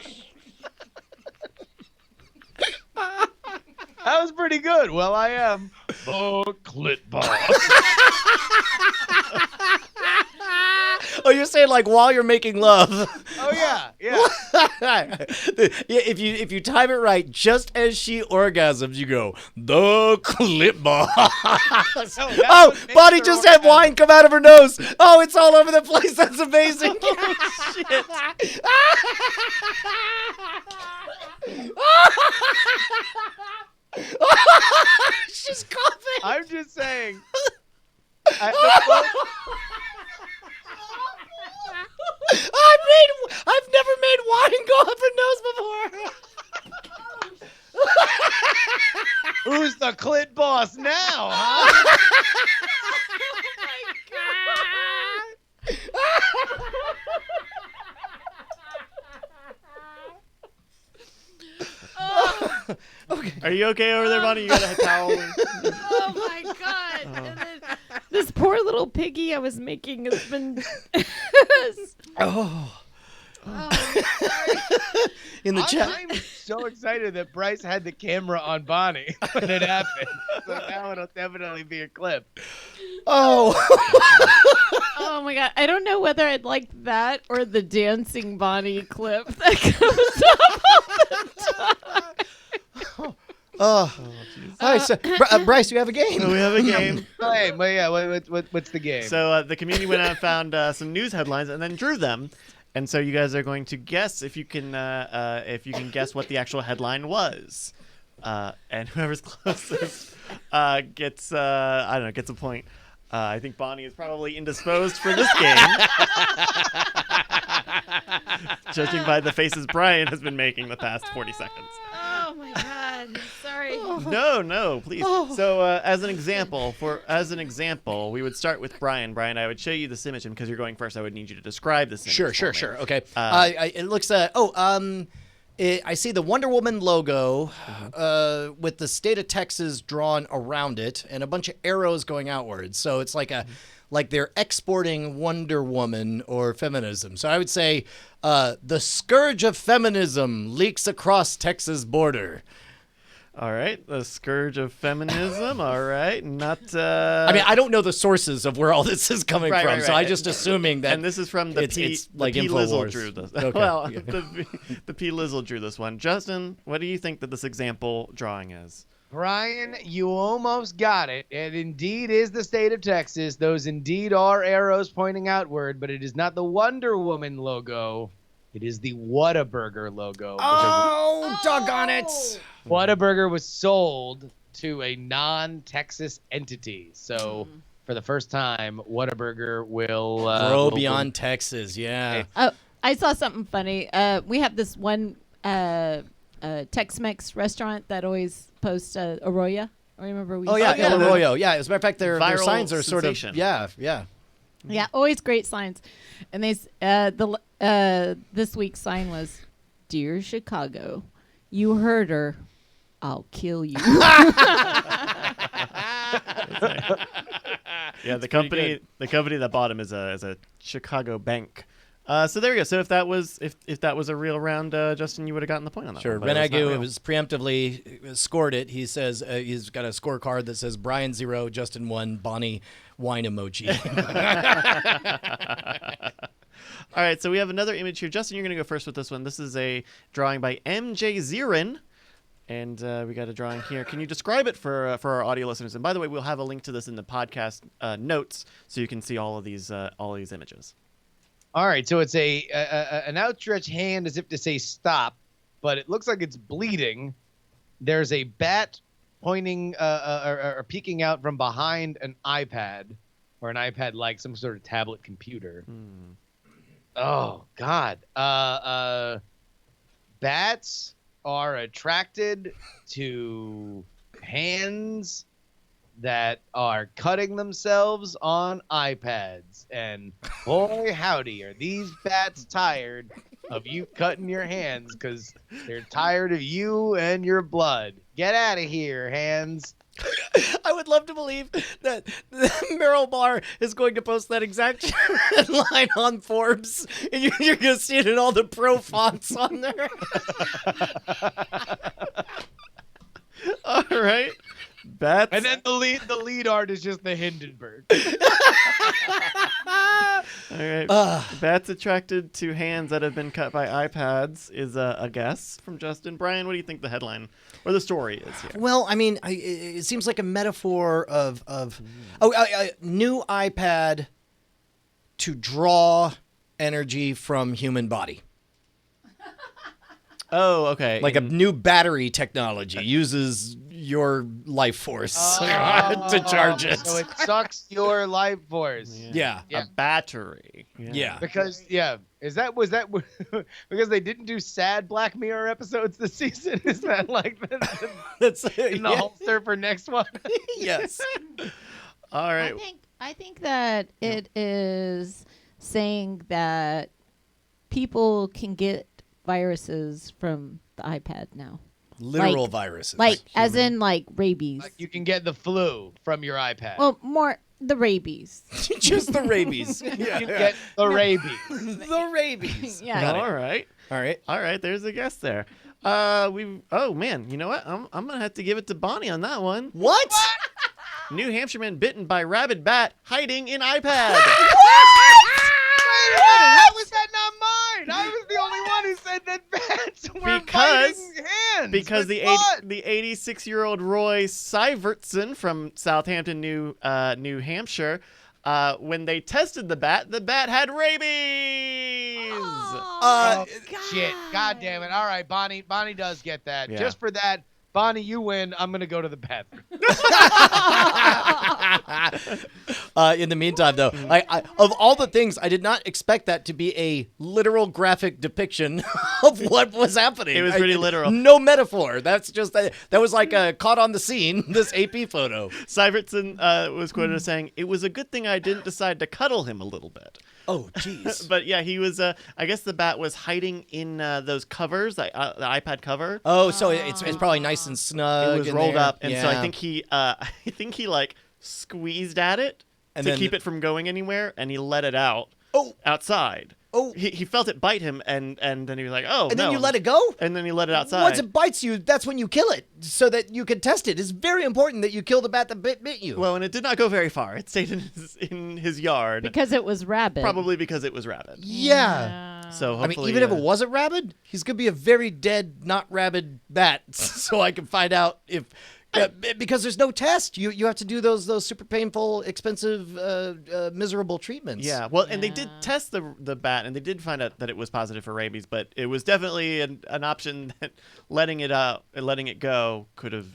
that was pretty good. Well, I am the Clip Boss. Oh, you're saying like while you're making love. Oh yeah. If you time it right, just as she orgasms, you go the Clip Boss. that's Oh, what makes Bonnie her just had orgasm. wine come out of her nose. Oh, it's all over the place. That's amazing. She's coughing. I'm just saying. I've never made wine go up her nose before. Who's the Clit Boss now, huh? Are you okay over there, Bonnie? You got a towel? Oh my god! And then this poor little piggy I was making has been. Oh. Oh, In the chat. I'm so excited that Bryce had the camera on Bonnie when it happened. So now it'll definitely be a clip. Oh. oh my god! I don't know whether I'd like that or the dancing Bonnie clip that comes up all the time. All right, so Bryce, you have a game. So we have a game. Hey, well, yeah, what's the game? So the community went out and found some news headlines and then drew them. And so you guys are going to guess if you can guess what the actual headline was. And whoever's closest gets gets a point. I think Bonnie is probably indisposed for this game. Judging by the faces Brian has been making the past 40 seconds. Oh my god! Sorry. No, please. So as an example, we would start with Brian. Brian, I would show you this image, and because you're going first, I would need you to describe this image. Sure. for me. Okay. It looks. I see the Wonder Woman logo with the state of Texas drawn around it and a bunch of arrows going outwards. So it's like like they're exporting Wonder Woman or feminism. So I would say the scourge of feminism leaks across Texas border. All right, the scourge of feminism. All right, not. I mean, I don't know the sources of where all this is coming Right, from, right, so right. I'm just assuming that. And this is from the it's like the P. Lizzle InfoWars. drew this. Okay. Well, Yeah. the P. Lizzle drew this one. Justin, what do you think that this example drawing is? Brian, you almost got it. It indeed is the state of Texas. Those indeed are arrows pointing outward, but it is not the Wonder Woman logo. It is the Whataburger logo. Oh, doggone it! Whataburger was sold to a non-Texas entity. So for the first time, Whataburger will Grow beyond Texas, yeah. Oh, I saw something funny. We have this one Tex-Mex restaurant that always posts Arroyo. I remember we. Oh yeah, used to- El Arroyo. Yeah, as a matter of fact, their Viral signs are sort sensation. of yeah. Yeah, always great signs. And they this week's sign was, "Dear Chicago, you heard her. I'll kill you." Yeah, the company that bought him is a Chicago bank. So there you go. So if that was a real round, Justin, you would have gotten the point on that. Sure. one, but it's not Renagu real. has preemptively scored it. He says he's got a scorecard that says Brian 0, Justin 1, Bonnie wine emoji. All right, so we have another image here. Justin, you're going to go first with this one. This is a drawing by MJ Zirin, and we got a drawing here. Can you describe it for our audio listeners? And by the way, we'll have a link to this in the podcast notes, so you can see all of these images. All right, so it's an outstretched hand as if to say stop, but it looks like it's bleeding. There's a bat pointing or peeking out from behind an iPad, or an iPad like some sort of tablet computer. Oh God. Bats are attracted to hands that are cutting themselves on iPads, and boy howdy are these bats tired of you cutting your hands, because they're tired of you and your blood. Get out of here, hands. I would love to believe that Meryl Barr is going to post that exact line on Forbes, and you're going to see it in all the pro fonts on there. All right, bats. And then the lead art is just the Hindenburg. All right, bats attracted to hands that have been cut by iPads is a guess from Justin. Brian, what do you think the headline or the story is here? Well, I mean, it seems like a metaphor of new iPad to draw energy from human body. Oh, okay. Like a new battery technology uses your life force to charge it. So it sucks your life force. Yeah. A battery. Yeah. Because was that because they didn't do sad Black Mirror episodes this season? Is that like That's in the holster for next one? Yes. All right. I think that it is saying that people can get viruses from the iPad now. Literal Like- viruses. Like as in like rabies. Like you can get the flu from your iPad. Well, more the rabies. Just the rabies. You can get the rabies. The rabies. Yeah. Got it. All right. All right. There's a guess there. Oh man, you know what? I'm gonna have to give it to Bonnie on that one. What? New Hampshire man bitten by rabid bat hiding in iPad. How was that not mine? I was the only one who said that bats were biting hands. Because with the blood. 86-year-old Roy Syvertson from Southampton, New Hampshire, when they tested the bat had rabies. Oh, shit. God damn it. All right, Bonnie does get that. Yeah. Just for that, Bonnie, you win. I'm going to go to the bathroom. In the meantime, though, I of all the things, I did not expect that to be a literal graphic depiction of what was happening. It was pretty literal. No metaphor. That's just that was like a caught on the scene. This AP photo. Syvertson was quoted as saying, "It was a good thing I didn't decide to cuddle him a little bit." Oh, jeez. But yeah, he was. I guess the bat was hiding in those covers, the iPad cover. Oh, so it's probably nice and snug. It was in rolled there. up, and so I Yeah. think he like squeezed at it And to then- keep it from going anywhere, and he let it out. Oh. Outside. Oh. He felt it bite him, and then he was like, oh, And no. then you let it go? And then he let it outside. Once it bites you, that's when you kill it, so that you can test it. It's very important that you kill the bat that bit you. Well, and it did not go very far. It stayed in his yard, Because it was rabid. probably because it was rabid. yeah. So I mean, hopefully, even if it wasn't rabid, he's gonna be a very dead, not rabid bat. So I can find out if, because there's no test. You have to do those super painful, expensive, miserable treatments. Yeah, well, and they did test the bat, and they did find out that it was positive for rabies, but it was definitely an option that letting it go could have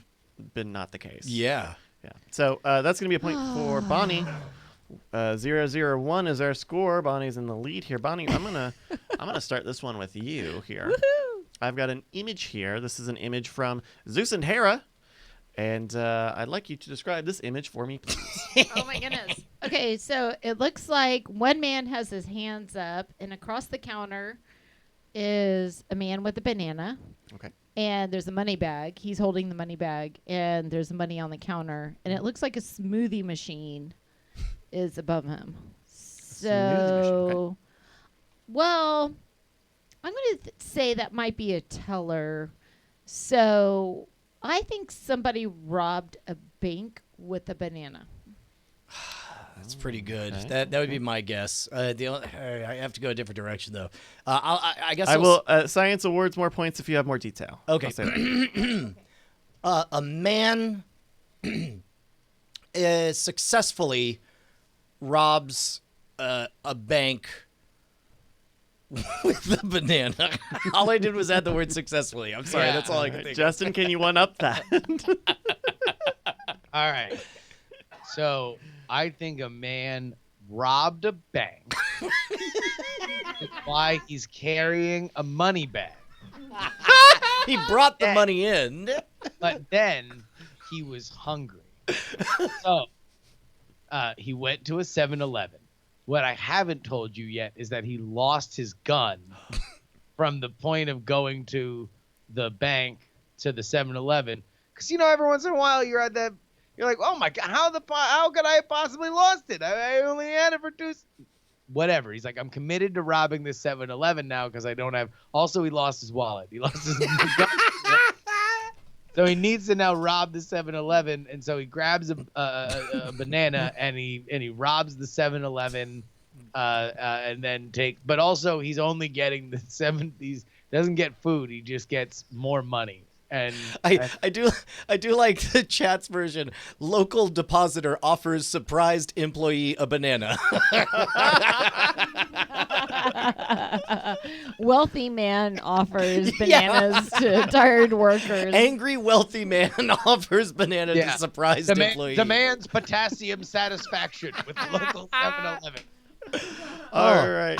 been not the case. Yeah. Yeah. So that's going to be a point for Bonnie. 0-0-1 is our score. Bonnie's in the lead here. Bonnie, I'm gonna start this one with you here. Woohoo! I've got an image here. This is an image from Zeus and Hera, and I'd like you to describe this image for me, please. Oh my goodness. Okay, so it looks like one man has his hands up, and across the counter is a man with a banana. Okay. And there's a money bag. He's holding the money bag, and there's money on the counter, and it looks like a smoothie machine is above him. smoothie machine, okay. So, well, I'm going to say that might be a teller. So I think somebody robbed a bank with a banana. That's pretty good. Okay. That would be my guess. I have to go a different direction though. I guess I will. Science awards more points if you have more detail. Okay. I'll say that. A man successfully robs a bank with a banana. All I did was add the word successfully. I'm sorry. Yeah. That's all I can think. Justin, can you one up that? All right. So I think a man robbed a bank. That's why he's carrying a money bag. He brought the money in. But then he was hungry. So he went to a 7-Eleven. What I haven't told you yet is that he lost his gun from the point of going to the bank to the 7-Eleven. Because, every once in a while you're at that, you're like, oh my God, how could I have possibly lost it? I only had it for whatever. He's like, I'm committed to robbing this 7-Eleven now because I don't have. Also, he lost his wallet. He lost his gun. So he needs to now rob the 7-Eleven, and so he grabs a banana and he robs the 7-Eleven, and then But also, he's only getting He doesn't get food. He just gets more money. And I do like the chat's version. Local depositor offers surprised employee a banana. Wealthy man offers bananas to tired workers. Angry wealthy man offers banana to surprised employee. Demands potassium satisfaction with local 7-Eleven. All right.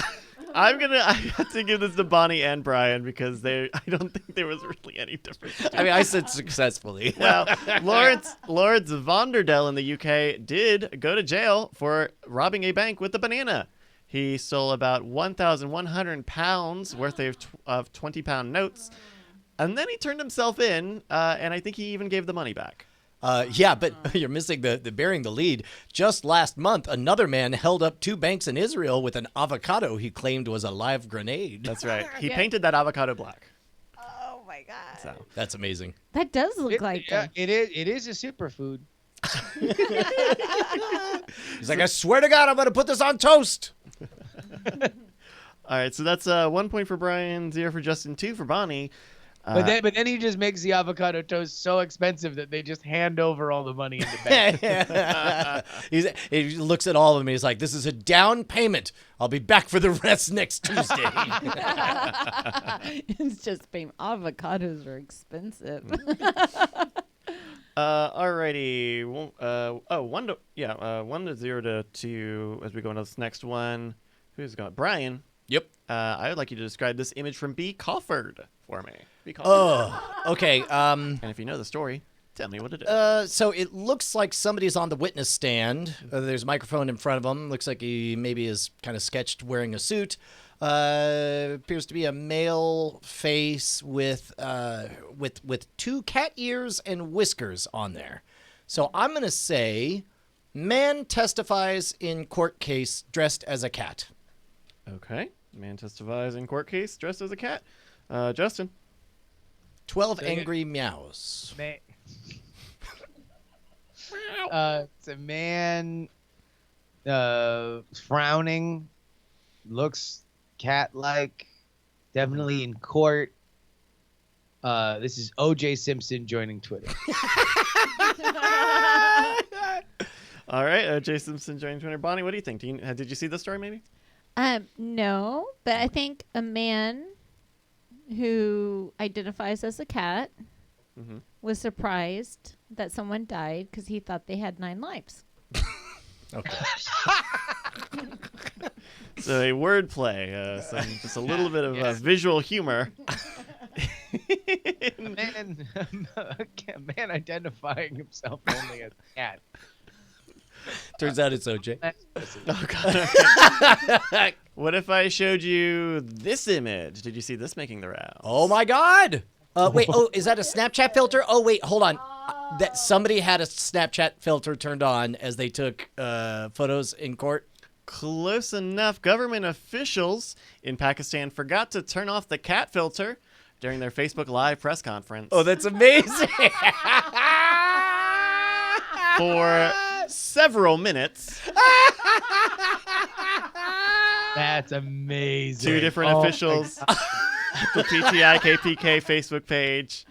I have to give this to Bonnie and Brian because I don't think there was really any difference. I mean, I said successfully. Well, Lawrence Vonderdell in the UK did go to jail for robbing a bank with a banana. He stole about 1,100 pounds worth of 20-pound notes, and then he turned himself in, and I think he even gave the money back. Yeah, but you're missing the bearing the lead. Just last month, another man held up 2 banks in Israel with an avocado he claimed was a live grenade. That's right. He painted that avocado black. Oh my God. So. That's amazing. That does look like It is a superfood. He's like, I swear to God, I'm going to put this on toast. All right, so that's 1 point for Brian, 0 for Justin, 2 for Bonnie. But then he just makes the avocado toast so expensive that they just hand over all the money in the bank. He looks at all of them and he's like, this is a down payment. I'll be back for the rest next Tuesday. It's just avocados are expensive. Alrighty. 1-0 to 2 as we go into this next one. Who's going? Brian. Yep. I would like you to describe this image from B. Crawford for me. B. Crawford. Oh, okay. And if you know the story, Tell me what it is. So it looks like somebody's on the witness stand. There's a microphone in front of him. Looks like he maybe is kind of sketched wearing a suit. Appears to be a male face with 2 cat ears and whiskers on there. So I'm gonna say, man testifies in court case dressed as a cat. Okay. Man testifies in court case dressed as a cat. Justin. 12 angry meows. It's a man frowning, looks cat-like, definitely in court. This is O.J. Simpson joining Twitter. All right. O.J. Simpson joining Twitter. Bonnie, what do you think? Did you see the story maybe? No, but I think a man who identifies as a cat was surprised that someone died because he thought they had 9 lives. Okay. So a wordplay, just a little bit of visual humor. A man identifying himself only as a cat. Turns out it's OJ. Oh, God. What if I showed you this image? Did you see this making the rounds? Oh my God! Wait. Oh, is that a Snapchat filter? Oh wait, hold on. That somebody had a Snapchat filter turned on as they took photos in court. Close enough. Government officials in Pakistan forgot to turn off the cat filter during their Facebook Live press conference. Oh, that's amazing! For several minutes. That's amazing. 2 different officials at the PTI KPK Facebook page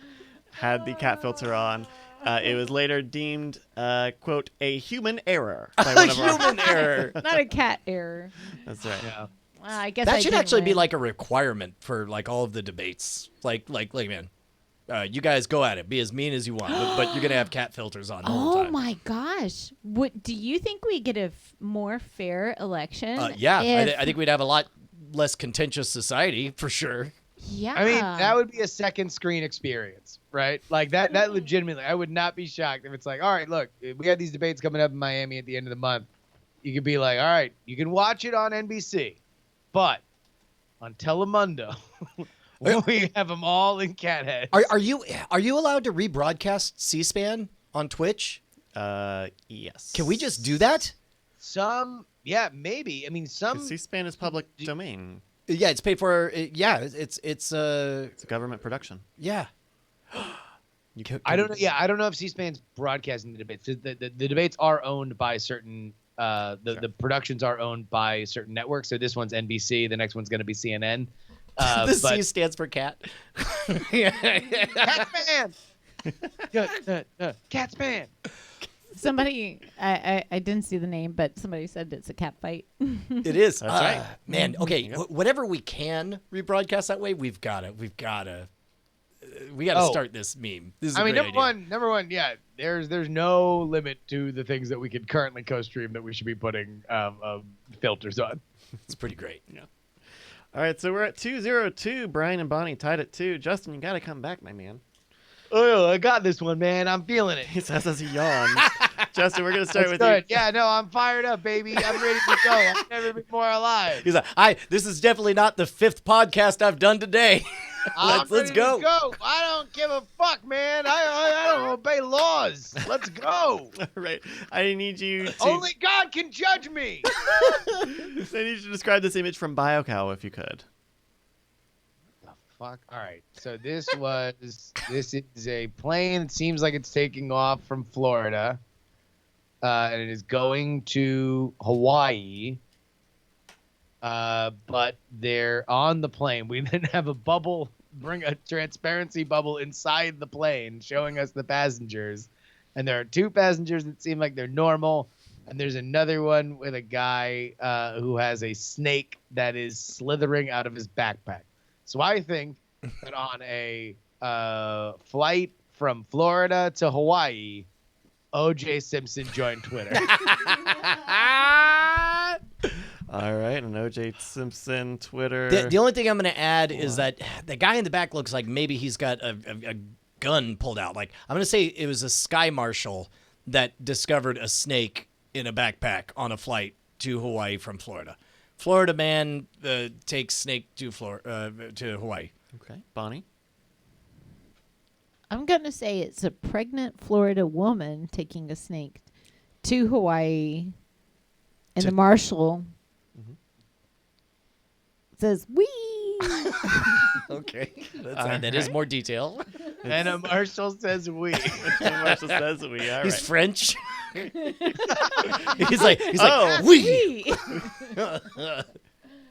had the cat filter on. It was later deemed, quote, a human error. By one of Human error. Not a cat error. That's right. Yeah. Well, I guess That I should did actually be win. like a requirement for like all of the debates. Like man, you guys go at it, be as mean as you want, but you're gonna have cat filters on the whole Oh time. my gosh! Do you think we get a more fair election? Yeah, if- I think we'd have a lot less contentious society for sure. Yeah. I mean, that would be a second screen experience, right? Like that legitimately, I would not be shocked if it's like, all right, look, we have these debates coming up in Miami at the end of the month. You could be like, all right, you can watch it on NBC, but on Telemundo, we have them all in cat heads. Are you allowed to rebroadcast C-SPAN on Twitch? Yes. Can we just do that? Yeah, maybe. I mean, some. C-SPAN is public domain. Yeah, it's paid for. Yeah, it's It's a government production. yeah. I don't know. Yeah, I don't know if C-SPAN's broadcasting the debates. The debates are owned by certain. The productions are owned by certain networks. So this one's NBC. The next one's going to be CNN. The C stands for cat. Catspan. Catspan. somebody, I didn't see the name, but somebody said it's a cat fight. It is. That's right. Man, okay, whatever we can rebroadcast that way, we've got to start this meme. This is a I mean, great idea. number one, yeah. There's no limit to the things that we could currently co-stream that we should be putting filters on. It's pretty great. Yeah. All right, so we're at 2-0-2. Brian and Bonnie tied at 2. Justin, you got to come back, my man. Oh, I got this one, man. I'm feeling it. He says as he yawns. Justin, we're going to start That's with good. you. Yeah, no, I'm fired up, baby. I'm ready to go. I've never been more alive. He's like, this is definitely not the 5th podcast I've done today. I'm Let's ready go. to go. I don't give a fuck, man. I don't obey laws. Let's go. All right. I need you to Only God can judge me. I need you to describe this image from BioCow, if you could. Fuck. All right. So this is a plane. It seems like it's taking off from Florida, and it is going to Hawaii. But they're on the plane. We then have a bubble, bring a transparency bubble inside the plane, showing us the passengers. And there are 2 passengers that seem like they're normal. And there's another one with a guy who has a snake that is slithering out of his backpack. So I think that on a flight from Florida to Hawaii, O.J. Simpson joined Twitter. All right, an O.J. Simpson Twitter. The only thing I'm going to add is that the guy in the back looks like maybe he's got a gun pulled out. Like, I'm going to say it was a sky marshal that discovered a snake in a backpack on a flight to Hawaii from Florida. Florida man takes snake to Hawaii. Okay, Bonnie. I'm going to say it's a pregnant Florida woman taking a snake to Hawaii, and the marshal says, "Wee." Okay, that is more detail. And a marshal says we. The marshal says we. All He's right. French. he's like, Oh. we. Wee.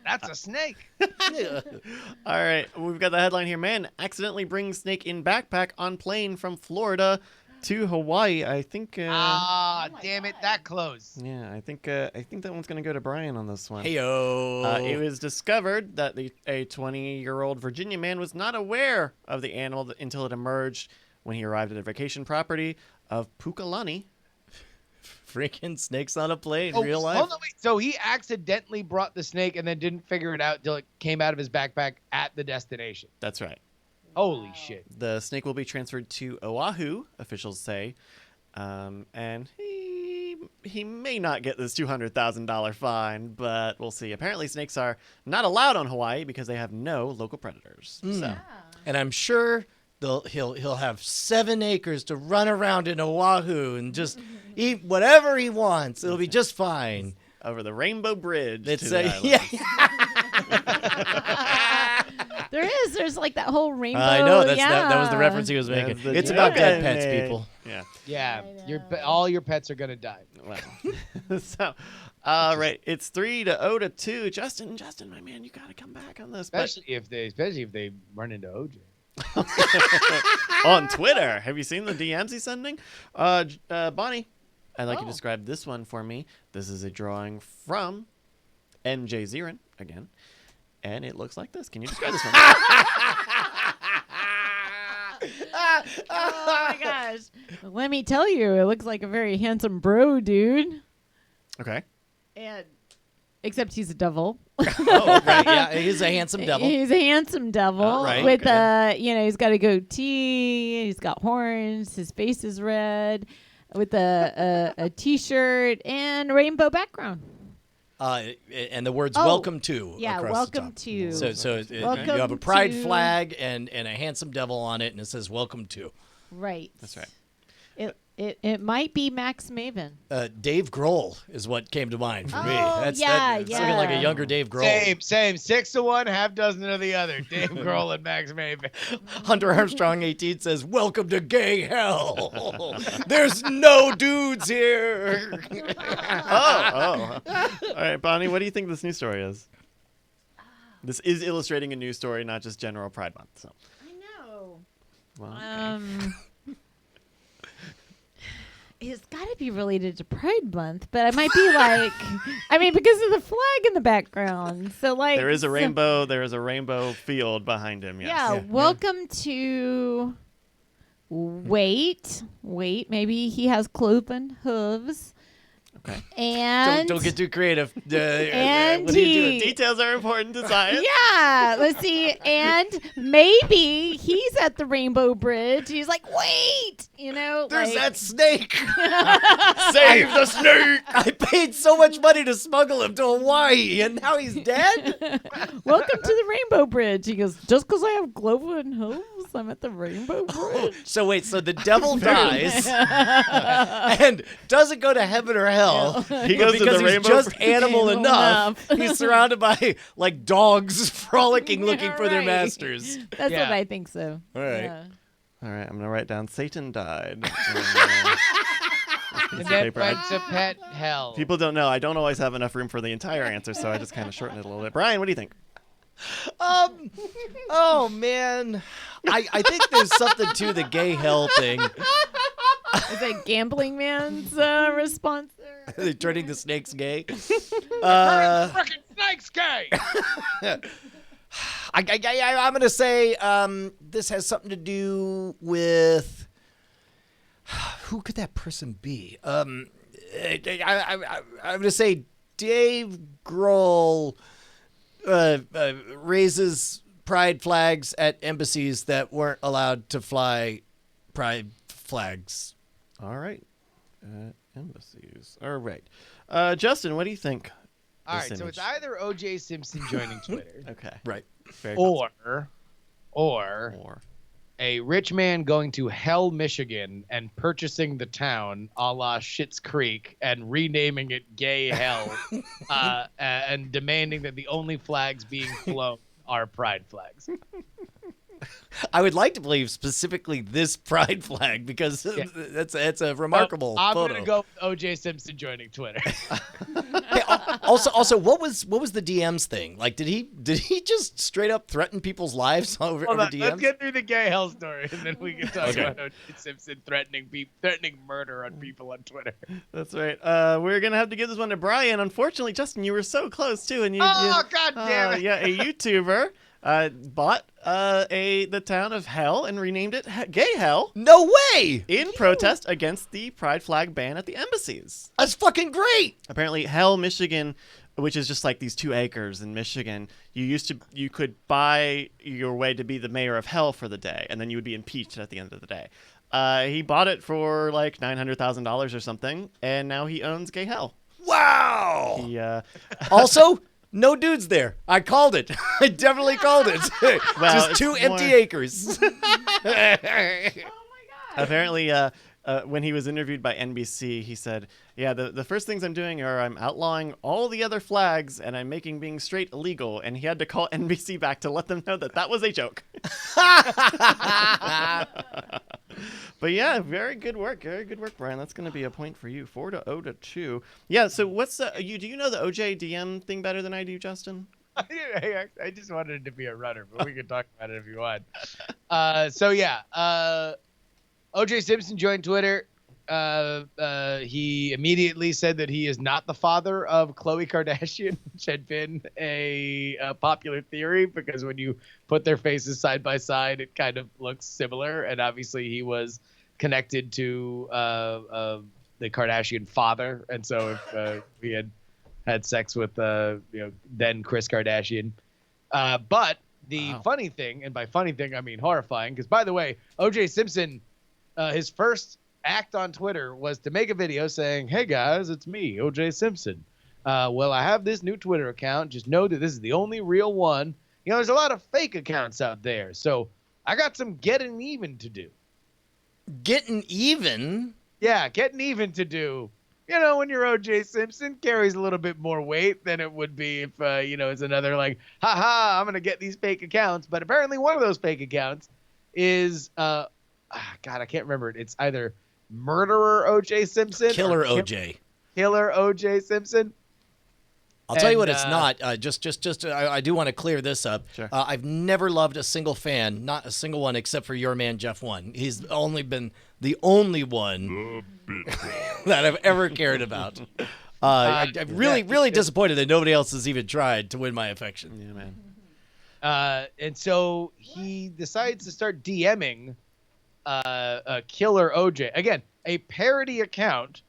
That's a snake. All right, we've got the headline here. Man accidentally brings snake in backpack on plane from Florida to Hawaii. I think. Damn it, that close. Yeah, I think that one's gonna go to Brian on this one. Heyo. It was discovered that a 20-year-old Virginia man was not aware of the animal until it emerged when he arrived at a vacation property of Pukalani. Freaking snakes on a plane, Oh, real life. hold on, wait. So he accidentally brought the snake and then didn't figure it out until it came out of his backpack at the destination. That's right. Holy shit. The snake will be transferred to Oahu, officials say, and he may not get this $200,000 fine, but we'll see. Apparently, snakes are not allowed on Hawaii because they have no local predators. So, And I'm sure he'll have 7 acres to run around in Oahu and just eat whatever he wants. It'll be just fine. over the Rainbow Bridge. It's to the island. There's like that whole rainbow. I know that was the yeah. reference he was making. That's the It's about joke dead I pets, made. people. Yeah. Yeah, I know. all your pets are gonna die. Well, so, all right, it's 3-2. Justin, my man, you got to come back on this. But Especially if they run into OJ. on Twitter, have you seen the DMs he's sending? Bonnie, I'd like you to describe this one for me. This is a drawing from MJ Zirin again, and it looks like this. Can you describe this one? Oh my gosh. Let me tell you, it looks like a very handsome bro, dude. Okay. And except he's a devil. Oh, right. Yeah, he's a handsome devil. He's a handsome devil Right, with he's got a goatee, he's got horns, his face is red, with a t-shirt and rainbow background. And the words Oh, "Welcome to" Yeah, across welcome the top. to. So Welcome you have a pride to- flag and a handsome devil on it, and it says "Welcome to." Right. That's right. It might be Max Maven. Dave Grohl is what came to mind for me. Oh, That's yeah, looking like a yeah. younger Dave Grohl. Same. 6 to 1, half dozen of the other. Dave Grohl and Max Maven. Hunter Armstrong 18 says, "Welcome to gay hell. There's no dudes here." Oh. All right, Bonnie, what do you think this news story is? This is illustrating a news story, not just general Pride Month. So, I know. well, okay. It's got to be related to Pride Month, but it might be like, because of the flag in the background. So like, there is a rainbow. There is a rainbow field behind him. Yes. Yeah, welcome to. Wait. Maybe he has cloven hooves. Okay. And Don't get too creative. And what are you doing? he- Details are important to science. yeah, let's see. And maybe he's at the Rainbow Bridge. He's like, wait, There's like, that snake. Save the snake. I paid so much money to smuggle him to Hawaii, and now he's dead. welcome to the Rainbow Bridge. He goes, just because I have cloven hooves, I'm at the Rainbow Bridge. So wait, so the devil dies and doesn't go to heaven or hell. He goes to because the he's rainbow. just animal Animal enough. enough. He's surrounded by like dogs frolicking, looking for their Right. masters. That's Yeah. what I think so. All right. Yeah. All right, I'm gonna write down Satan died. And of then paper. went to pet hell. People don't know. I don't always have enough room for the entire answer, so I just kind of shorten it a little bit. Brian, what do you think? Oh man, I think there's something to the gay hell thing. Is that Gambling Man's response there? Turning the snakes gay. Frickin' snakes gay. I'm gonna say this has something to do with who could that person be? I'm gonna say Dave Grohl raises pride flags at embassies that weren't allowed to fly pride flags. All right. Embassies. All right. Justin, what do you think? All This right, so it's image. either O.J. Simpson joining Twitter Okay. Right. Very or or a rich man going to Hell, Michigan and purchasing the town a la Schitt's Creek and renaming it Gay Hell and demanding that the only flags being flown are pride flags. I would like to believe specifically this pride flag because that's a remarkable I'm photo. going to go with O.J. Simpson joining Twitter. Hey, also, what was the DMs thing? Like, did he just straight up threaten people's lives over Hold on, DMs? let's get through the Gay Hell story, and then we can talk Okay. about O.J. Simpson threatening murder on people on Twitter. That's right. We're gonna have to give this one to Brian. Unfortunately, Justin, you were so close too, and God damn it! Yeah, a YouTuber bought the town of Hell and renamed it Gay Hell No way! in protest against the pride flag ban at the embassies. That's fucking great. Apparently, Hell, Michigan, which is just like these 2 acres in Michigan, you could buy your way to be the mayor of Hell for the day, and then you would be impeached at the end of the day. He bought it for like $900,000 or something, and now he owns Gay Hell. Wow. He Also, no dudes there. I called it. I definitely called it. Well, Just it's 2 empty more- acres. Apparently, when he was interviewed by NBC, he said, yeah, the first things I'm doing are I'm outlawing all the other flags and I'm making being straight illegal. And he had to call NBC back to let them know that was a joke. But yeah, very good work. Very good work, Brian. That's going to be a point for you. 4-0 to 2. Yeah, so what's do you know the OJ DM thing better than I do, Justin? I just wanted it to be a runner, but we can talk about it if you want. So yeah, O.J. Simpson joined Twitter. He immediately said that he is not the father of Khloe Kardashian, which had been a popular theory because when you put their faces side by side, it kind of looks similar. And obviously, he was connected to the Kardashian father, and so if he had sex with then Kris Kardashian. But the funny thing, and by funny thing I mean horrifying, because by the way, O.J. Simpson, his first act on Twitter was to make a video saying, "Hey guys, it's me, O.J. Simpson. Well, I have this new Twitter account. Just know that this is the only real one. You know, there's a lot of fake accounts out there, so I got some getting even to do." Getting even? Yeah, getting even to do. You know, when you're O.J. Simpson, carries a little bit more weight than it would be if, it's another like, haha, I'm going to get these fake accounts. But apparently one of those fake accounts is, God, I can't remember it. It's either Murderer O.J. Simpson. Killer or OJ. Killer O.J. Simpson. I'll tell you what And, it's not. I do want to clear this up. Sure. I've never loved a single fan, not a single one, except for your man Jeff One. He's only been the only one that I've ever cared about. I'm really disappointed that nobody else has even tried to win my affection. Yeah, man. And so he decides to start DMing Killer OJ. Again, a parody account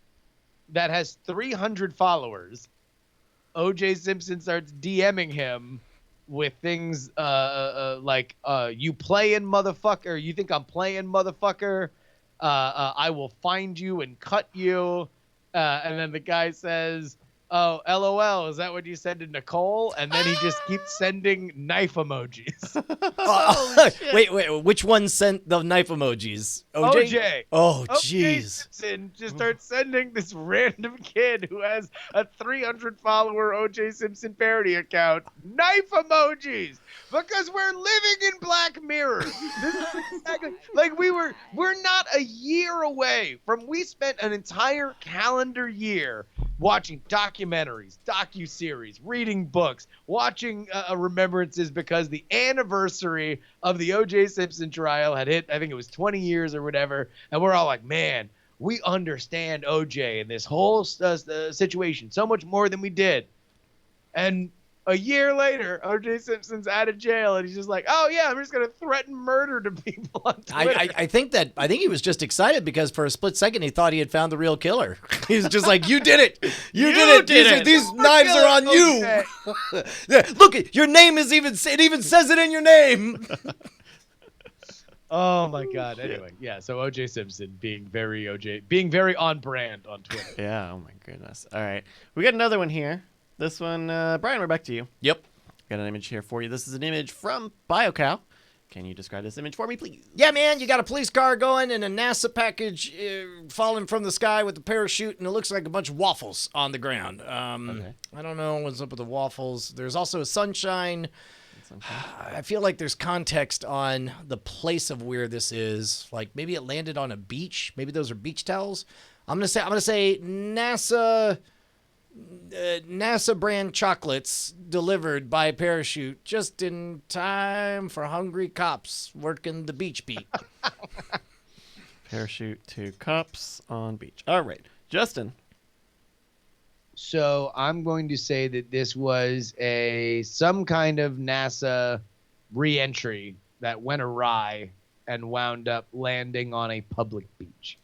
that has 300 followers. OJ Simpson starts DMing him with things like, you playing motherfucker, you think I'm playing motherfucker, I will find you and cut you. And then the guy says, oh, LOL, is that what you said to Nicole? And then he just keeps sending knife emojis. Wait, which one sent the knife emojis? OJ. Oh, OJ jeez. Simpson just starts sending this random kid who has a 300 follower OJ Simpson parody account knife emojis because we're living in Black Mirror. This is exactly like we're not a year away from we spent an entire calendar year watching documentaries, docuseries, reading books, watching remembrances because the anniversary of the O.J. Simpson trial had hit, I think it was 20 years or whatever, and we're all like, man, we understand O.J. and this whole situation so much more than we did. And a year later, O.J. Simpson's out of jail, and he's just like, "Oh yeah, I'm just gonna threaten murder to people on Twitter." I think he was just excited because for a split second he thought he had found the real killer. He was just like, "You did it! You did it! These knives are on you." Yeah, look, your name is even says it in your name. Oh my God. Anyway, yeah. So O.J. Simpson being very on brand on Twitter. Yeah. Oh my goodness. All right, we got another one here. This one, Brian, we're back to you. Yep. Got an image here for you. This is an image from BioCow. Can you describe this image for me, please? Yeah, man, you got a police car going and a NASA package falling from the sky with a parachute, and it looks like a bunch of waffles on the ground. Okay. I don't know what's up with the waffles. There's also a sunshine. I feel like there's context on the place of where this is. Like maybe it landed on a beach. Maybe those are beach towels. I'm gonna say NASA brand chocolates delivered by parachute just in time for hungry cops working the beach beat. Parachute to cops on beach. All right, Justin. So I'm going to say that this was some kind of NASA re-entry that went awry and wound up landing on a public beach.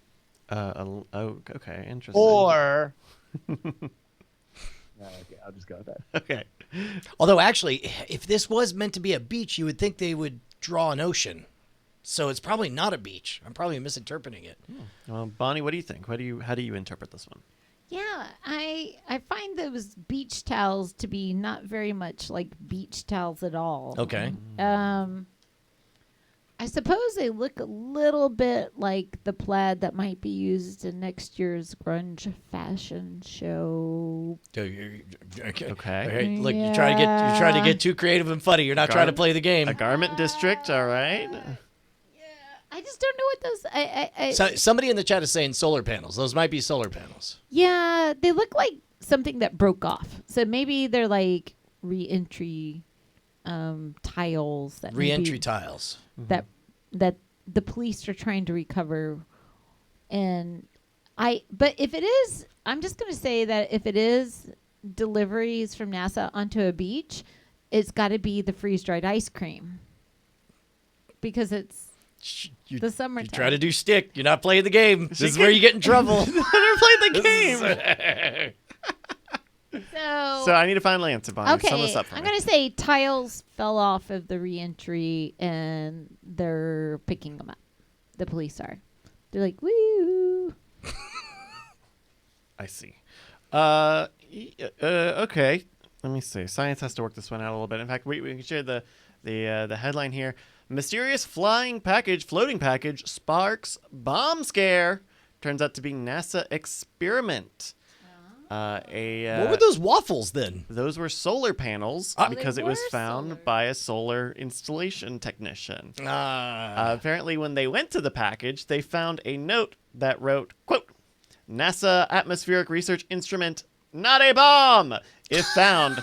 Okay, interesting. Or okay, I'll just go with that. Okay. Although actually, if this was meant to be a beach, you would think they would draw an ocean. So it's probably not a beach. I'm probably misinterpreting it. Well, Bonnie, what do you think? How do you interpret this one? Yeah, I find those beach towels to be not very much like beach towels at all. Okay. I suppose they look a little bit like the plaid that might be used in next year's grunge fashion show. Okay. Okay. Look, you're trying to get too creative and funny. You're not trying to play the game. A garment district, all right. I just don't know what those. So, somebody in the chat is saying solar panels. Those might be solar panels. Yeah, they look like something that broke off. So maybe they're like re-entry tiles that Re-entry maybe tiles. that the police are trying to recover. But if it is, I'm just going to say that if it is deliveries from NASA onto a beach, it's got to be the freeze-dried ice cream because it's the summertime. You try to do stick. You're not playing the game. This is where you get in trouble. Never played the game. So I need a final answer, Bonnie. Sum Okay, this up for I'm me. going to say tiles fell off of the reentry and they're picking them up. The police are. They're like, woo. I see. Okay. Let me see. Science has to work this one out a little bit. In fact, we can share the headline here. Mysterious floating package sparks bomb scare. Turns out to be NASA experiment. What were those waffles then? Those were solar panels because it was found by a solar installation technician. Apparently, when they went to the package, they found a note that wrote, quote, NASA atmospheric research instrument, not a bomb. If found,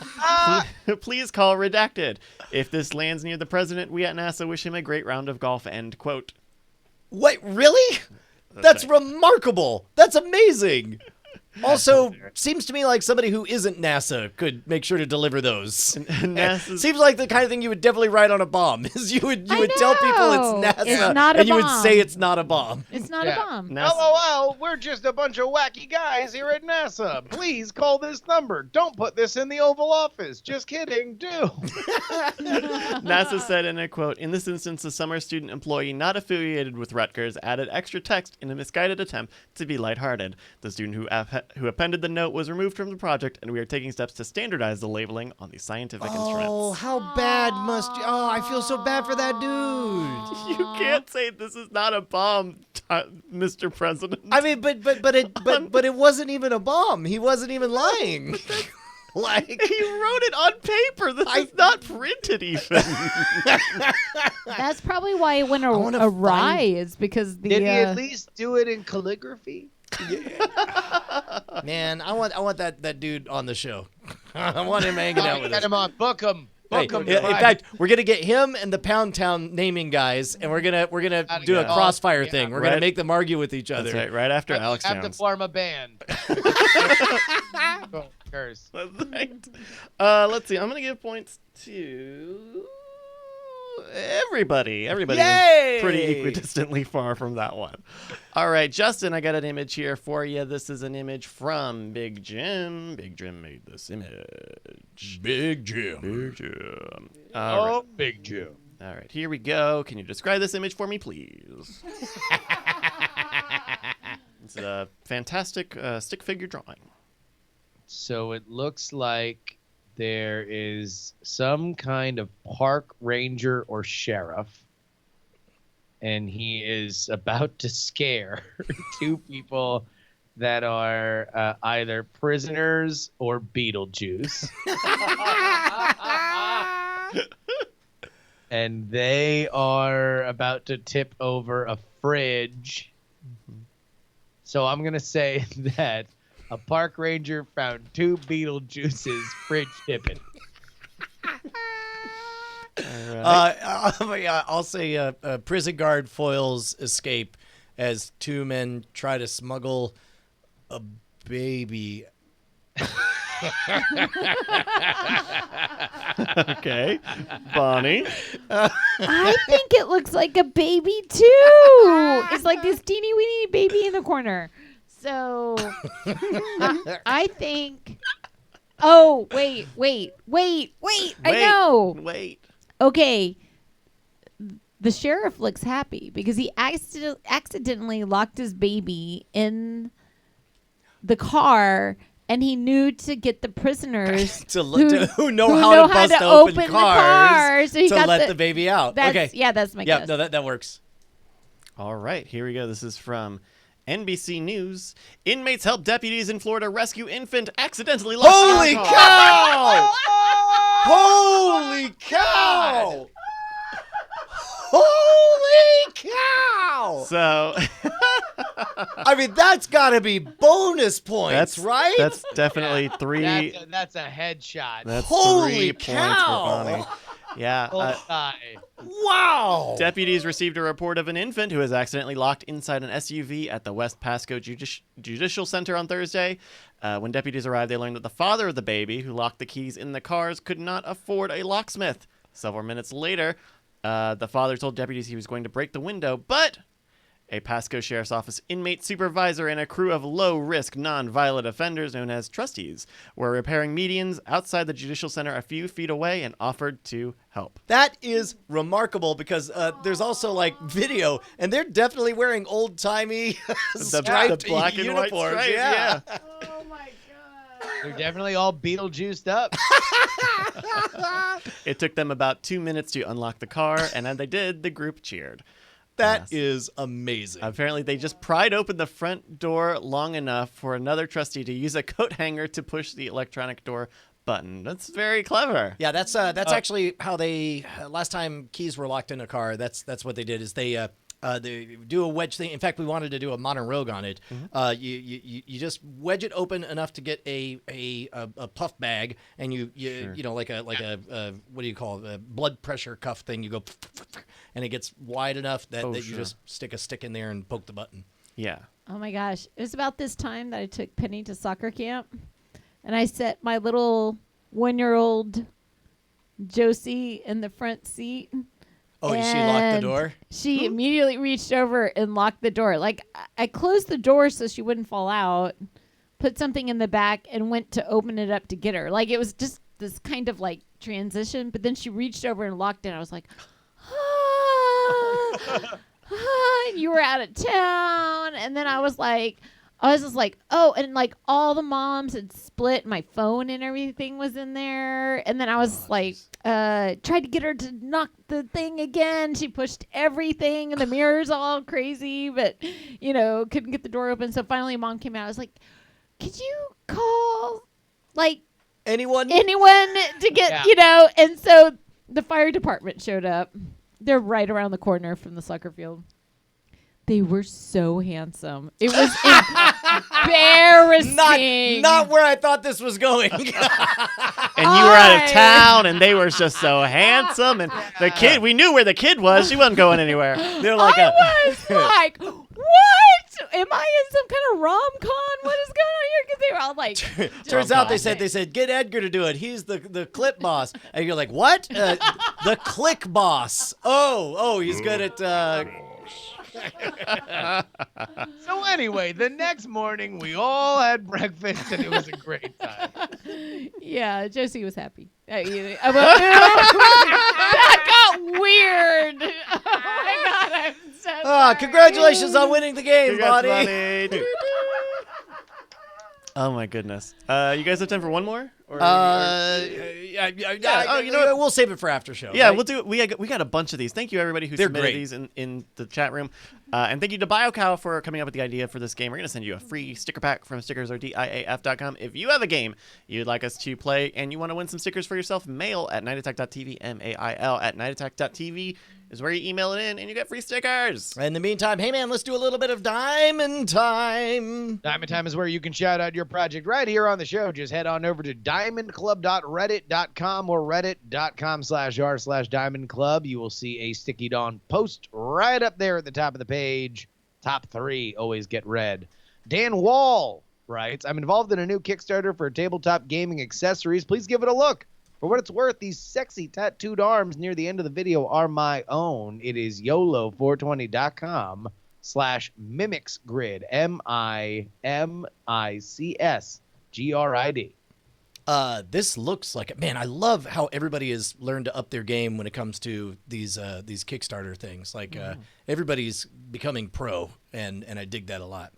please call redacted. If this lands near the president, we at NASA wish him a great round of golf, end quote. Wait, really? That's remarkable. That's amazing. Also, seems to me like somebody who isn't NASA could make sure to deliver those. Seems like the kind of thing you would definitely write on a bomb. Is you would tell people it's NASA, It's not a and you would bomb. say it's not a bomb. It's not a bomb. LOL, we're just a bunch of wacky guys here at NASA. Please call this number. Don't put this in the Oval Office. Just kidding, do. NASA said in a quote, in this instance, a summer student employee not affiliated with Rutgers added extra text in a misguided attempt to be lighthearted. The student who appended the note was removed from the project, and we are taking steps to standardize the labeling on these scientific instruments. Oh, how bad must you... Oh, I feel so bad for that dude. You can't say this is not a bomb, Mr. President. I mean, but it wasn't even a bomb. He wasn't even lying. Like he wrote it on paper. This is not printed even. That's probably why it went wanna awry. Is because the Did he at least do it in calligraphy? Man, I want that dude on the show. I want him hanging out with Get us. him on. Book him. Hey, Book him. in fact, we're gonna get him and the Pound Town naming guys, and we're gonna do a go. crossfire Yeah. thing. We're gonna Right. make them argue with each other. That's right. Right after Alex have to Jones. form a band. Oh, curse. That's right. Let's see. I'm gonna give points to everybody. Everybody Yay! was pretty equidistantly far from that one. All right, Justin, I got an image here for you. This is an image from Big Jim. Big Jim made this image. Big Jim. Big Jim. Oh, Big Jim. All right, here we go. Can you describe this image for me, please? It's a fantastic stick figure drawing. So it looks like there is some kind of park ranger or sheriff, and he is about to scare two people that are either prisoners or Beetlejuice. And they are about to tip over a fridge. So I'm going to say that a park ranger found two Beetlejuices fridge tipping. All right. I'll say prison guard foils escape as two men try to smuggle a baby. Okay, Bonnie. I think it looks like a baby too. It's like this teeny weeny baby in the corner. So I think. Oh, wait. I know. Wait. Okay. The sheriff looks happy because he accidentally locked his baby in the car, and he knew to get the prisoners who know how to bust open the cars car, so he to got let the baby out. Okay. Yeah, that's my guess. No, that works. All right, here we go. This is from NBC News. Inmates help deputies in Florida rescue infant accidentally locked Holy in car. cow! Holy cow! Holy cow! So I mean, that's got to be bonus points, right? That's definitely three. That's a headshot. That's Holy 3 points for cow! Bonnie. Yeah. Bullseye. Wow! Deputies received a report of an infant who was accidentally locked inside an SUV at the West Pasco Judicial Center on Thursday. When deputies arrived, they learned that the father of the baby, who locked the keys in the cars, could not afford a locksmith. Several minutes later, the father told deputies he was going to break the window, but a Pasco Sheriff's Office inmate supervisor and a crew of low-risk, non-violent offenders known as trustees were repairing medians outside the Judicial Center a few feet away and offered to help. That is remarkable because there's also like video, and they're definitely wearing old-timey striped the black and white uniforms. stripes, yeah. Oh my god. They're definitely all Beetlejuiced up. It took them about 2 minutes to unlock the car, and when they did, the group cheered. That is amazing. Apparently, they just pried open the front door long enough for another trustee to use a coat hanger to push the electronic door button. That's very clever. Yeah, that's actually how they last time keys were locked in a car. That's what they did is they do a wedge thing. In fact, we wanted to do a modern rogue on it. Mm-hmm. You just wedge it open enough to get a puff bag, and you know like a what do you call it, a blood pressure cuff thing. You go, and it gets wide enough that you just stick a stick in there and poke the button. Yeah. Oh my gosh. It was about this time that I took Penny to soccer camp, and I set my little 1-year-old Josie in the front seat. Oh, she locked the door? She immediately reached over and locked the door. Like, I closed the door so she wouldn't fall out, put something in the back, and went to open it up to get her. Like, it was just this kind of, like, transition. But then she reached over and locked it. I was like, you were out of town. And then I was just like, oh, and like all the moms had split. My phone and everything was in there. And then I was tried to get her to knock the thing again. She pushed everything and the mirror's all crazy, but, couldn't get the door open. So finally mom came out. I was like, could you call anyone to get, and so the fire department showed up. They're right around the corner from the soccer field. They were so handsome. It was embarrassing. Not where I thought this was going. And you were out of town, and they were just so handsome. And the kid, we knew where the kid was. She wasn't going anywhere. They're like I was like, what? Am I in some kind of rom-com? What is going on here? Because they were all like... Turns out they said, get Edgar to do it. He's the clip boss. And you're like, what? The click boss. Oh, he's good at... So anyway, the next morning we all had breakfast and it was a great time. Yeah, Josie was happy. That got weird. Oh my god, I'm so Ah, sorry. congratulations on winning the game, Congrats, Bonnie. Bonnie. Oh my goodness. You guys have time for one more? Or, Oh, you know what? We'll save it for after show. yeah, right? we'll do. We got a bunch of these. Thank you everybody who They're submitted great. these in the chat room, and thank you to BioCow for coming up with the idea for this game. We're gonna send you a free sticker pack from stickersrdiaf.com. If you have a game you'd like us to play and you want to win some stickers for yourself, mail at nightattack.tv, mail at nightattack.tv is where you email it in and you get free stickers. In the meantime, hey man, let's do a little bit of Diamond Time. Diamond Time is where you can shout out your project right here on the show. Just head on over to diamondclub.reddit.com or reddit.com/r/diamondclub. You will see a Sticky Dawn post right up there at the top of the page. Top 3 always get read. Dan Wall writes, I'm involved in a new Kickstarter for tabletop gaming accessories. Please give it a look. For what it's worth, these sexy tattooed arms near the end of the video are my own. It is YOLO420.com/mimicsgrid, MIMICSGRID. This looks like it. Man, I love how everybody has learned to up their game when it comes to these Kickstarter things. Like everybody's becoming pro, and I dig that a lot.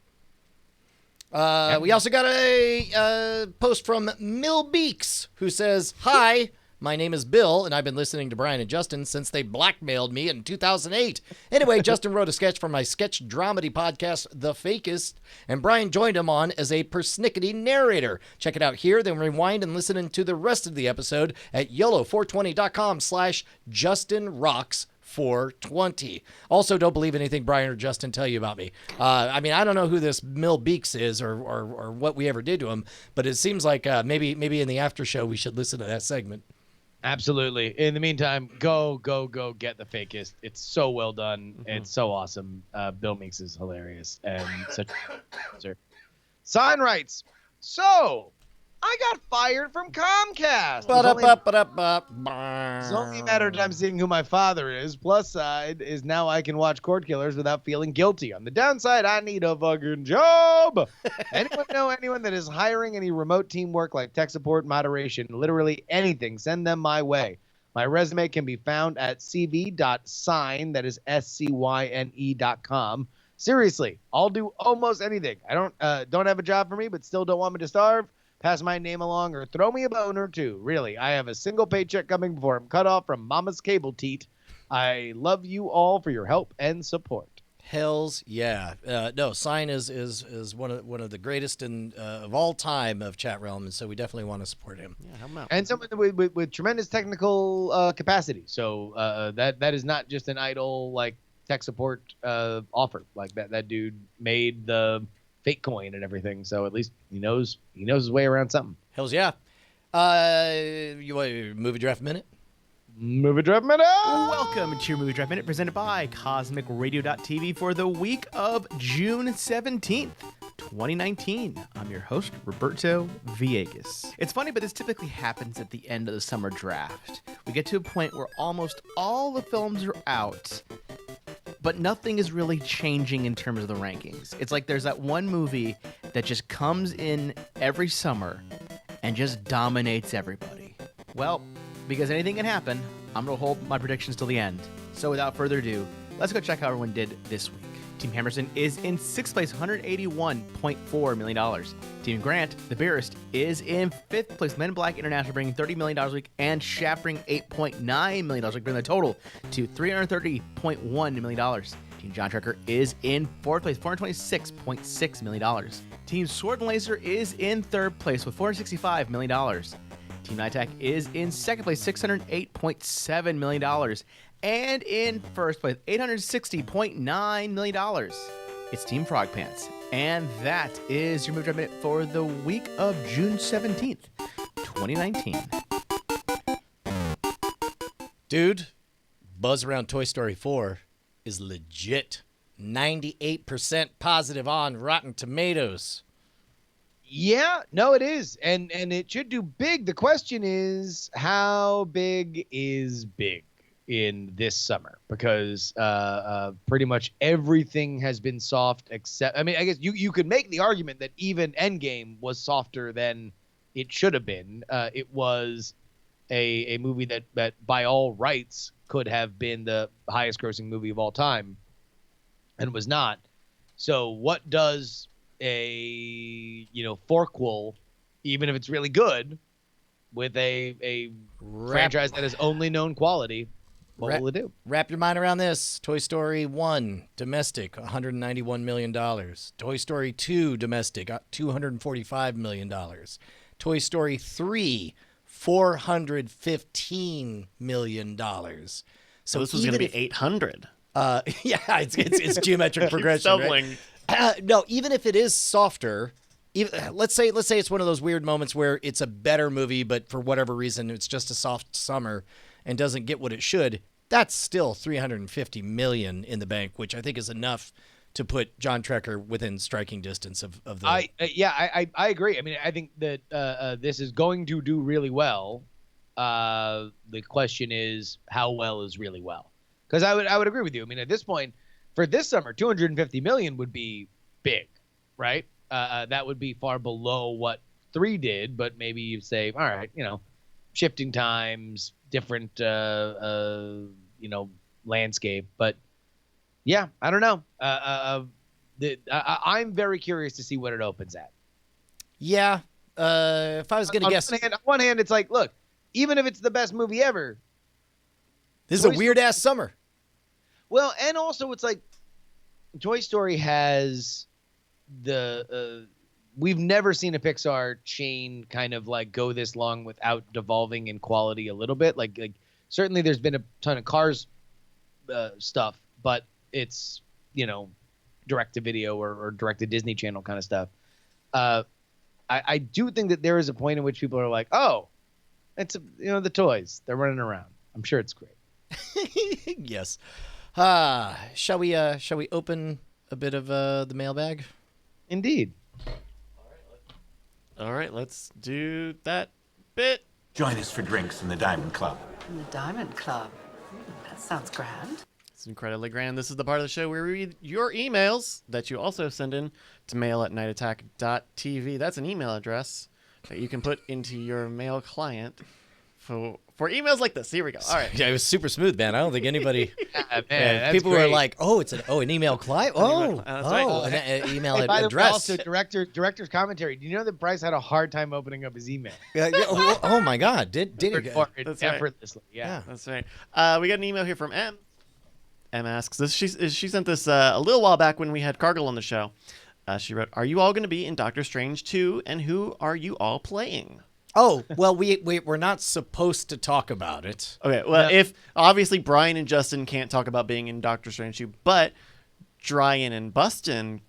We also got a post from Mill Beeks, who says, hi, my name is Bill, and I've been listening to Brian and Justin since they blackmailed me in 2008. Anyway, Justin wrote a sketch for my sketch dramedy podcast, The Fakest, and Brian joined him on as a persnickety narrator. Check it out here, then rewind and listen to the rest of the episode at YOLO420.com/JustinRocks420. Also, don't believe anything Brian or Justin tell you about me. I mean, I don't know who this Mill Beeks is or what we ever did to him, but it seems like maybe in the after show we should listen to that segment. Absolutely. In the meantime, go get The Fakest. It's so well done. It's so awesome. Bill Meeks is hilarious and such a Sign writes, so I got fired from Comcast. It's only a matter of time seeing who my father is. Plus side is now I can watch Court Killers without feeling guilty. On the downside, I need a fucking job. Anyone know anyone that is hiring any remote teamwork like tech support, moderation, literally anything? Send them my way. My resume can be found at cv.sign, that is SCYNE.com. Seriously, I'll do almost anything. I don't have a job for me, but still don't want me to starve. Pass my name along or throw me a bone or two. Really, I have a single paycheck coming before I'm cut off from mama's cable teat. I love you all for your help and support. Hells yeah. No, Sign is one of the greatest of all time of chat realm, and so we definitely want to support him. Yeah, help 'em out. And someone with tremendous technical capacity. So that is not just an idle like tech support offer. Like that dude made the fake coin and everything. So at least he knows his way around something. Hells yeah. You want a movie draft minute? Movie Draft Minute! Welcome to your Movie Draft Minute presented by CosmicRadio.tv for the week of June 17th, 2019. I'm your host, Roberto Villegas. It's funny, but this typically happens at the end of the summer draft. We get to a point where almost all the films are out, but nothing is really changing in terms of the rankings. It's like there's that one movie that just comes in every summer and just dominates everybody. Well, because anything can happen, I'm going to hold my predictions till the end. So without further ado, let's go check how everyone did this week. Team Hammerson is in 6th place, $181.4 million. Team Grant, the Beerist, is in 5th place. Men in Black International bringing $30 million a week, and Shaft bringing $8.9 million a week, bringing the total to $330.1 million. Team John Trekker is in 4th place, $426.6 million. Team Sword and Laser is in 3rd place with $465 million. Team Night Attack is in 2nd place, $608.7 million. And in 1st place, $860.9 million. It's Team Frog Pants. And that is your Movie Draft Minute for the week of June 17th, 2019. Dude, buzz around Toy Story 4 is legit. 98% positive on Rotten Tomatoes. Yeah, no, it is. And it should do big. The question is, how big is big in this summer? Because pretty much everything has been soft except, I mean, I guess you could make the argument that even Endgame was softer than it should have been. It was a movie that by all rights could have been the highest grossing movie of all time and was not. So what does a forquel, even if it's really good, with a franchise that has only known quality, what will it do? Wrap your mind around this. Toy Story 1, domestic, $191 million. Toy Story 2, domestic, $245 million. Toy Story 3, $415 million. So this was going to be 800. Yeah, it's geometric progression. Doubling. Right? No, even if it is softer, let's say it's one of those weird moments where it's a better movie, but for whatever reason it's just a soft summer and doesn't get what it should. That's still $350 million in the bank, which I think is enough to put John Trekker within striking distance of the. I agree. I mean, I think that this is going to do really well. The question is, how well is really well? Because I would agree with you. I mean, at this point, for this summer, $250 million would be big, right? That would be far below what 3 did, but maybe you say, all right, shifting times, different, landscape. But yeah, I don't know. I'm very curious to see what it opens at. Yeah. If I was going to guess. On one hand, it's like, look, even if it's the best movie ever. This is a weird-ass summer. Well, and also it's like Toy Story has we've never seen a Pixar chain kind of like go this long without devolving in quality a little bit. Like certainly there's been a ton of Cars stuff, but it's, direct to video or direct to Disney Channel kind of stuff. I do think that there is a point in which people are like, oh, it's, the toys, they're running around. I'm sure it's great. Yes. Shall we open a bit of the mailbag? Indeed. All right, let's do that bit. Join us for drinks in the Diamond Club. In the Diamond Club. That sounds grand. It's incredibly grand. This is the part of the show where we read your emails that you also send in to mail@nightattack.tv. That's an email address that you can put into your mail client for emails like this. Here we go. All right. Yeah, it was super smooth, man. I don't think anybody. Man, people great. were like, "Oh, it's an email client. Oh, That's right. an email Hey, by the way, address." also, director's commentary. Do you know that Bryce had a hard time opening up his email? Oh my God! Did he? That's right. Effortlessly. Yeah. That's right. We got an email here from M. M asks this. She sent this a little while back when we had Cargill on the show. She wrote, "Are you all going to be in Doctor Strange 2? And who are you all playing?" Oh, well, we're not supposed to talk about it. Okay, well, if obviously Brian and Justin can't talk about being in Doctor Strange 2, but Dryan and Bustin.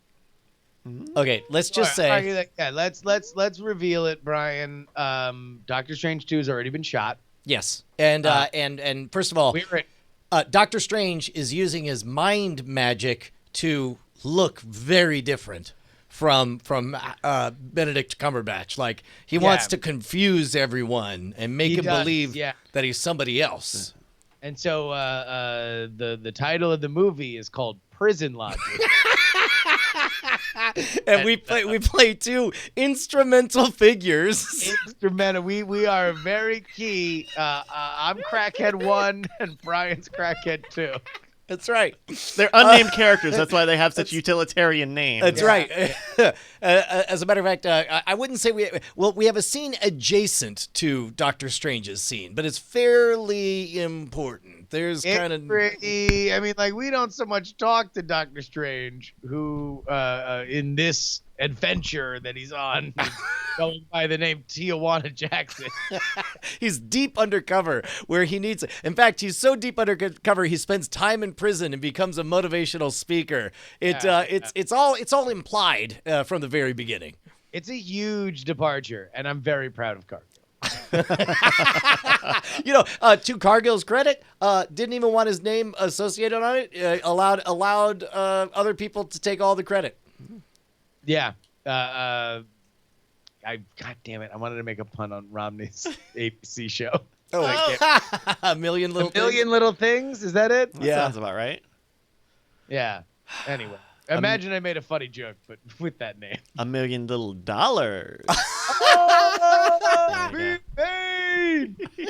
Okay, let's just say. Let's reveal it, Brian. Doctor Strange 2 has already been shot. Yes, and first of all, Doctor Strange is using his mind magic to look very different from Benedict Cumberbatch. Like, he wants to confuse everyone and make him believe that he's somebody else. And so the title of the movie is called Prison Logic. And we play 2 instrumental figures. Instrumental. We are very key. I'm Crackhead 1 and Brian's Crackhead 2. That's right. They're unnamed characters. That's why they have such utilitarian names. That's right. As a matter of fact, I wouldn't say we have a scene adjacent to Doctor Strange's scene, but it's fairly important. There's kind of I mean, like, we don't so much talk to Doctor Strange, who in this adventure that he's on, going by the name Tijuana Jackson. He's deep undercover where he needs it. In fact, he's so deep undercover he spends time in prison and becomes a motivational speaker. It's all implied from the very beginning. It's a huge departure, and I'm very proud of Cargill. To Cargill's credit, didn't even want his name associated on it. Allowed other people to take all the credit. Yeah. God damn it! I wanted to make a pun on Romney's ABC show. A million little things. Is that it? That sounds about right. Yeah. Anyway, imagine I made a funny joke, but with that name. $1 million. Be paid! All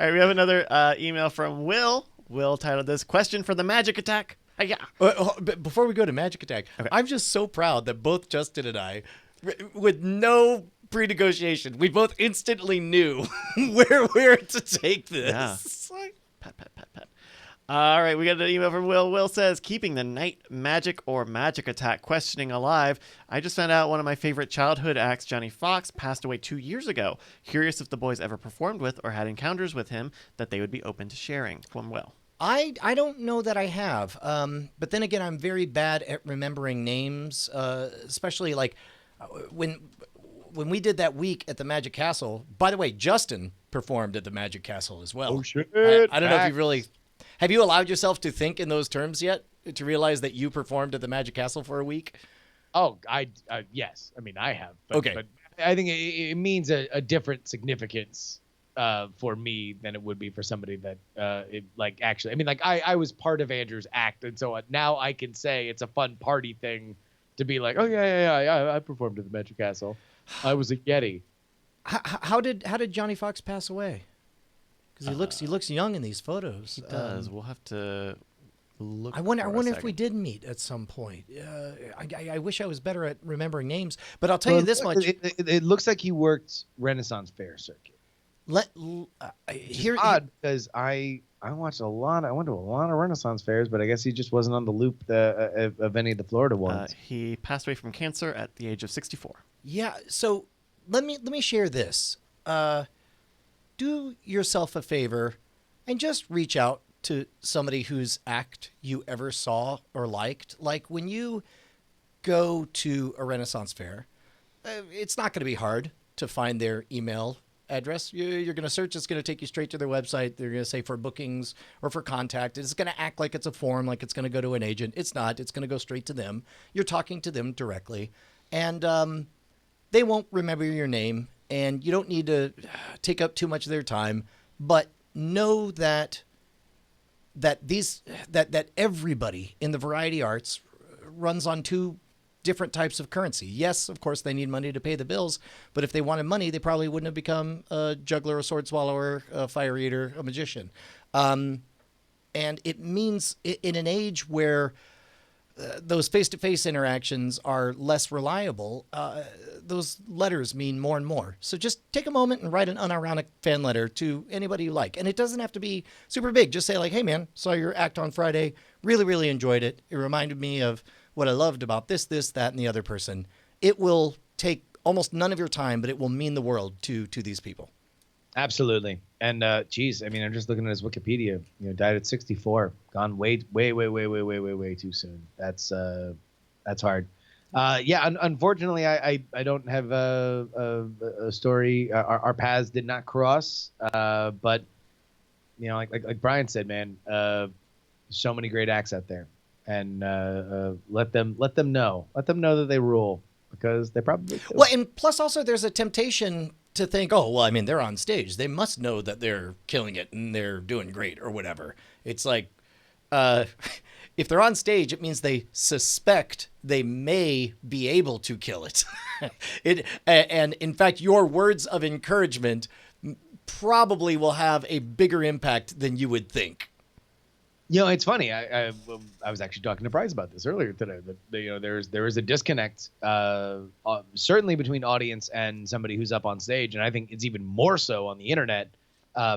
right, we have another email from Will. Will titled this "Question for the Magic Attack." Yeah. But before we go to Magic Attack, I'm just so proud that both Justin and I, with no pre-negotiation, we both instantly knew where to take this. Yeah. Pat, pat, pat, pat. All right, we got an email from Will. Will says, keeping the night magic or magic attack questioning alive. I just found out one of my favorite childhood acts, Johnny Fox, passed away 2 years ago. Curious if the boys ever performed with or had encounters with him that they would be open to sharing. From Will. I don't know that I have. But then again, I'm very bad at remembering names, especially like when we did that week at the Magic Castle. By the way, Justin performed at the Magic Castle as well. Oh, shit. I don't know if you really... Have you allowed yourself to think in those terms yet? To realize that you performed at the Magic Castle for a week? Oh, yes. I mean, I have. But, Okay. But I think it means a different significance for me than it would be for somebody that, actually, I mean, like, I was part of Andrew's act. And so now I can say it's a fun party thing to be like, oh, yeah, I performed at the Magic Castle. I was a Yeti. How did Johnny Fox pass away? Because he looks young in these photos. He does. We'll have to look. I wonder if we did meet at some point. I wish I was better at remembering names, but I'll tell you this much: it looks like he worked Renaissance Fair circuit. Here, odd because I went to a lot of Renaissance fairs, but I guess he just wasn't on the loop of any of the Florida ones. He passed away from cancer at the age of 64. Yeah. So let me share this. Do yourself a favor and just reach out to somebody whose act you ever saw or liked. Like when you go to a Renaissance fair, it's not going to be hard to find their email address. You're going to search. It's going to take you straight to their website. They're going to say for bookings or for contact. It's going to act like it's a form, like it's going to go to an agent. It's not. It's going to go straight to them. You're talking to them directly. And they won't remember your name. And you don't need to take up too much of their time, but know that everybody in the variety arts runs on two different types of currency. Yes, of course, they need money to pay the bills, but if they wanted money, they probably wouldn't have become a juggler, a sword swallower, a fire eater, a magician. And it means in an age where those face-to-face interactions are less reliable, those letters mean more and more. So just take a moment and write an unironic fan letter to anybody you like. And it doesn't have to be super big. Just say like, hey man, saw your act on Friday. Really, really enjoyed it. It reminded me of what I loved about this, that, and the other person. It will take almost none of your time, but it will mean the world to these people. Absolutely. And geez, I mean, I'm just looking at his Wikipedia. Died at 64. Gone way too soon. That's hard. Unfortunately, I don't have a story. Our paths did not cross. But like Brian said, man, so many great acts out there, and let them know that they rule, because they probably do. Well, and plus also there's a temptation to think, oh, well, I mean, they're on stage. They must know that they're killing it and they're doing great or whatever. It's like, if they're on stage, it means they suspect they may be able to kill it. And in fact, your words of encouragement probably will have a bigger impact than you would think. It's funny. I was actually talking to Bryce about this earlier today. That there is a disconnect, certainly between audience and somebody who's up on stage, and I think it's even more so on the internet,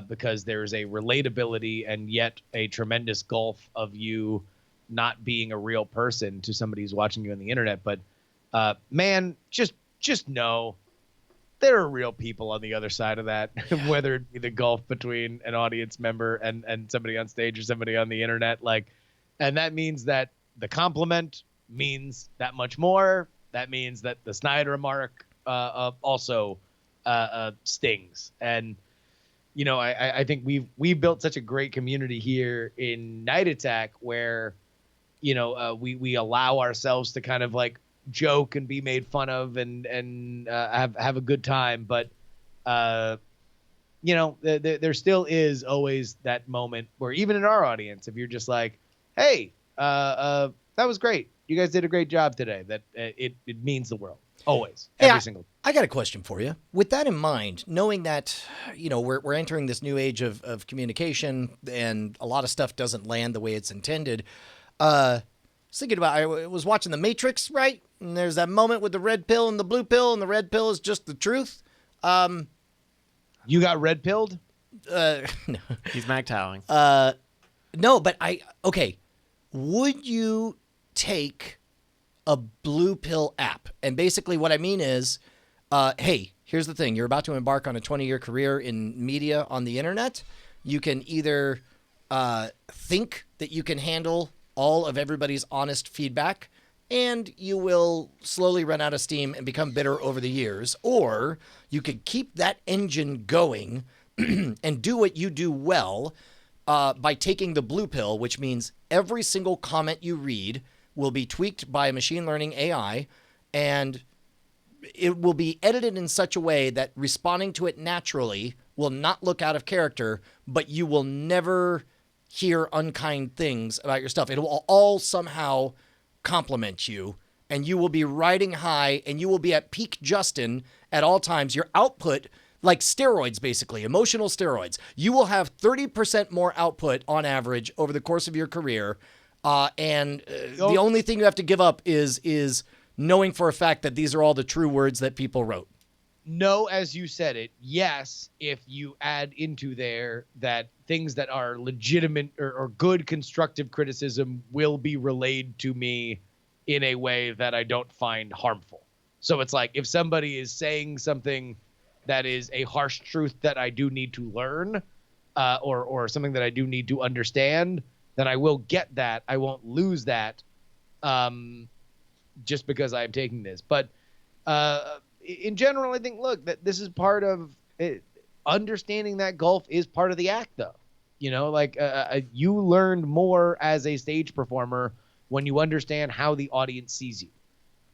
because there's a relatability and yet a tremendous gulf of you not being a real person to somebody who's watching you on the internet. But man, just know there are real people on the other side of that, whether it be the gulf between an audience member and somebody on stage or somebody on the internet. And that means that the compliment means that much more. That means that the snide remark also stings. And, I think we've built such a great community here in Night Attack where, we allow ourselves to kind of like joke and be made fun of and have a good time, but there still is always that moment where even in our audience, if you're just like, hey, that was great, you guys did a great job today, that it means the world. Always. Hey, Every single. I got a question for you. With that in mind, knowing that, we're entering this new age of communication and a lot of stuff doesn't land the way it's intended, I was thinking about, I was watching The Matrix, right? And there's that moment with the red pill and the blue pill, and the red pill is just the truth. You got red pilled? No. He's MGTOWing. No, but okay. Would you take a blue pill app? And basically what I mean is, hey, here's the thing. You're about to embark on a 20-year career in media on the internet. You can either think that you can handle all of everybody's honest feedback, and you will slowly run out of steam and become bitter over the years. Or you could keep that engine going and do what you do well by taking the blue pill, which means every single comment you read will be tweaked by a machine learning AI, and it will be edited in such a way that responding to it naturally will not look out of character, but you will never hear unkind things about your stuff. It will all somehow compliment you, and you will be riding high, and you will be at peak Justin at all times. Your output, like steroids, basically, emotional steroids. You will have 30% more output on average over the course of your career, and the only thing you have to give up is knowing for a fact that these are all the true words that people wrote. No, as you said it, yes, if you add into there that things that are legitimate or good constructive criticism will be relayed to me in a way that I don't find harmful. So it's like if somebody is saying something that is a harsh truth that I do need to learn, or something that I do need to understand, then I will get that. I won't lose that just because I'm taking this. But in general, I think, look, that this is part of it. Understanding that golf is part of the act, though. You learned more as a stage performer when you understand how the audience sees you.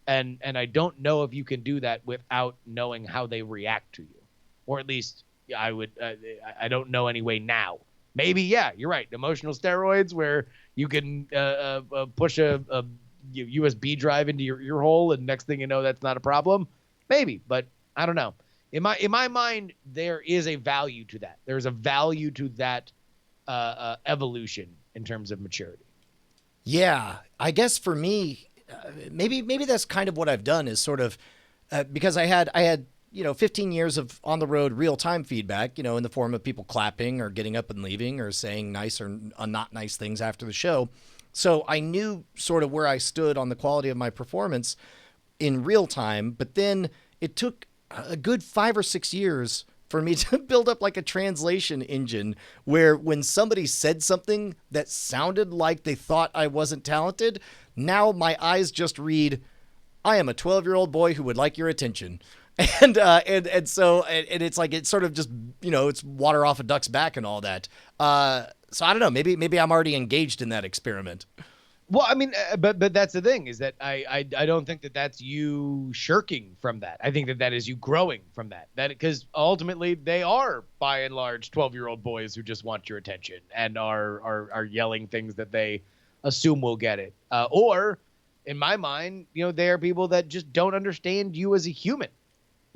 And I don't know if you can do that without knowing how they react to you. Or at least I would, I don't know anyway now. Maybe, yeah, you're right. Emotional steroids where you can push a USB drive into your ear hole, and next thing you know, that's not a problem. Maybe, but I don't know. In my mind, there is a value to that. There's a value to that evolution in terms of maturity. Yeah, I guess for me, maybe that's kind of what I've done is sort of because I had 15 years of on the road real time feedback, in the form of people clapping or getting up and leaving or saying nice or not nice things after the show. So I knew sort of where I stood on the quality of my performance in real time, but then it took a good 5 or 6 years for me to build up like a translation engine where when somebody said something that sounded like they thought I wasn't talented, now my eyes just read, I am a 12-year-old boy who would like your attention. And so it's like, it's sort of just, it's water off a duck's back and all that. So I don't know, maybe I'm already engaged in that experiment. Well, I mean, but that's the thing is that I don't think that that's you shirking from that. I think that is you growing from that. Because ultimately they are by and large 12-year-old boys who just want your attention and are yelling things that they assume will get it. Or in my mind, they are people that just don't understand you as a human.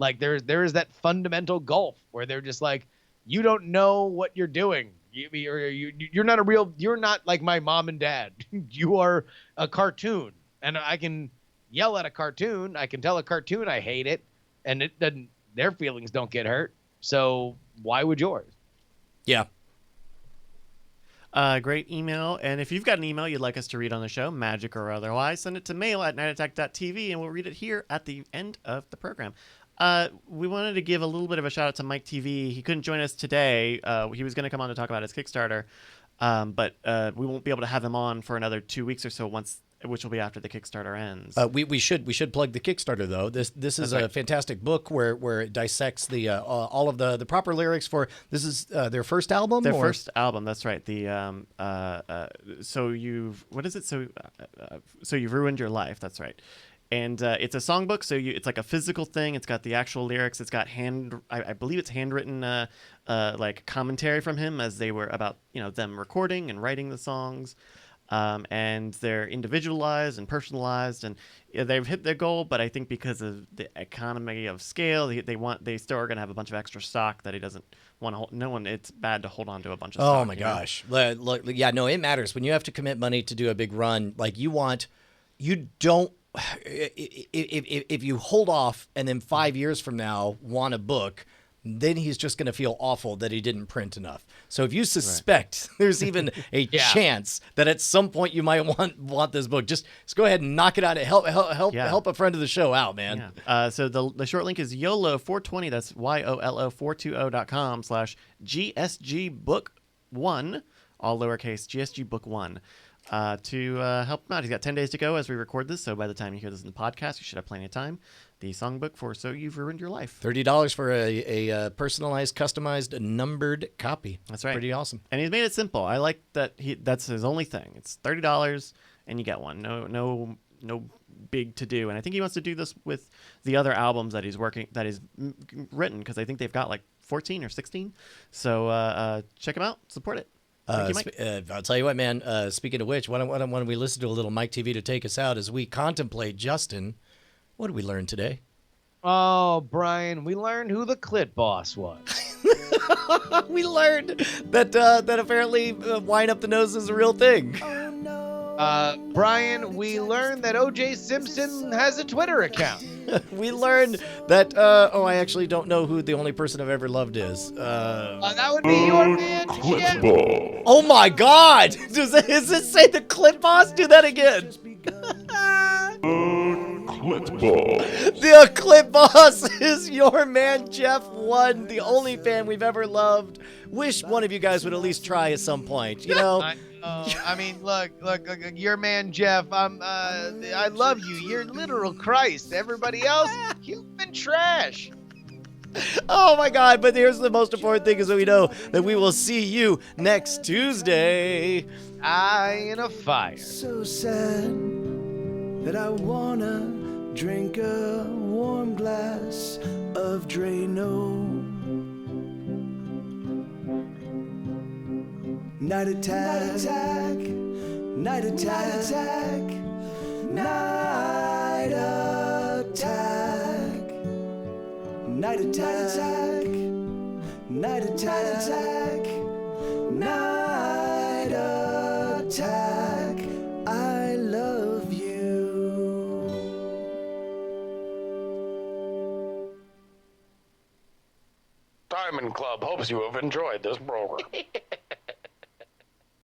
Like there is that fundamental gulf where they're just like, you don't know what you're doing. You're not like my mom and dad. You are a cartoon, and I can yell at a cartoon. I can tell a cartoon I hate it, and it doesn't. Their feelings don't get hurt. So why would yours? Yeah. Great email. And if you've got an email you'd like us to read on the show, magic or otherwise, send it to mail@nightattack.tv, and we'll read it here at the end of the program. We wanted to give a little bit of a shout out to Mike TV. He couldn't join us today. He was going to come on to talk about his Kickstarter, but we won't be able to have him on for another 2 weeks or so, which will be after the Kickstarter ends. We should plug the Kickstarter though. This is a fantastic book where it dissects the all of the proper lyrics for this is their first album. First album. That's right. The so you've ruined your life. That's right. And it's a songbook, so it's like a physical thing. It's got the actual lyrics. It's got I believe it's handwritten like commentary from him as they were about them recording and writing the songs. and they're individualized and personalized, and they've hit their goal. But I think because of the economy of scale, they still are going to have a bunch of extra stock that he doesn't want to hold. No one, it's bad to hold on to a bunch of stock. Oh my gosh. Look, yeah, no, it matters when you have to commit money to do a big run. Like you don't. If you hold off and then 5 years from now want a book, then he's just going to feel awful that he didn't print enough. So if you suspect there's even a chance that at some point you might want this book, just go ahead and knock it out. Help a friend of the show out, man. Yeah. So the short link is YOLO420. That's YOLO420.com/GSG-book1, all lowercase, GSG book 1. To help him out. He's got 10 days to go as we record this, so by the time you hear this in the podcast, you should have plenty of time. The songbook for So You've Ruined Your Life. $30 for a personalized, customized, numbered copy. That's right. Pretty awesome. And he's made it simple. I like that that's his only thing. It's $30 and you get one. No big to do. And I think he wants to do this with the other albums that he's written, because I think they've got like 14 or 16. So check him out. Support it. Thank you, Mike. I'll tell you what, man. Speaking of which, why don't we listen to a little Mike TV to take us out as we contemplate Justin? What did we learn today? Oh, Brian, we learned who the clit boss was. We learned that apparently wine up the nose is a real thing. Brian, we learned that O.J. Simpson has a Twitter account. We learned that, I actually don't know who the only person I've ever loved is. That would be your man, Jeff. Oh my God! Does it say the Clit Boss? Do that again. Clit Boss. The Clit Boss is your man, Jeff 1, the only fan we've ever loved. Wish one of you guys would at least try at some point, you know? I mean, look, your man, Jeff, I love you. You're literal Christ. Everybody else, human trash. Oh my God, but here's the most important thing is that we know that we will see you next Tuesday. Eye in a fire. So sad that I wanna drink a warm glass of Drano. Night attack, night attack, night attack, night attack, night attack, night attack. I love you. Diamond Club hopes you have enjoyed this program.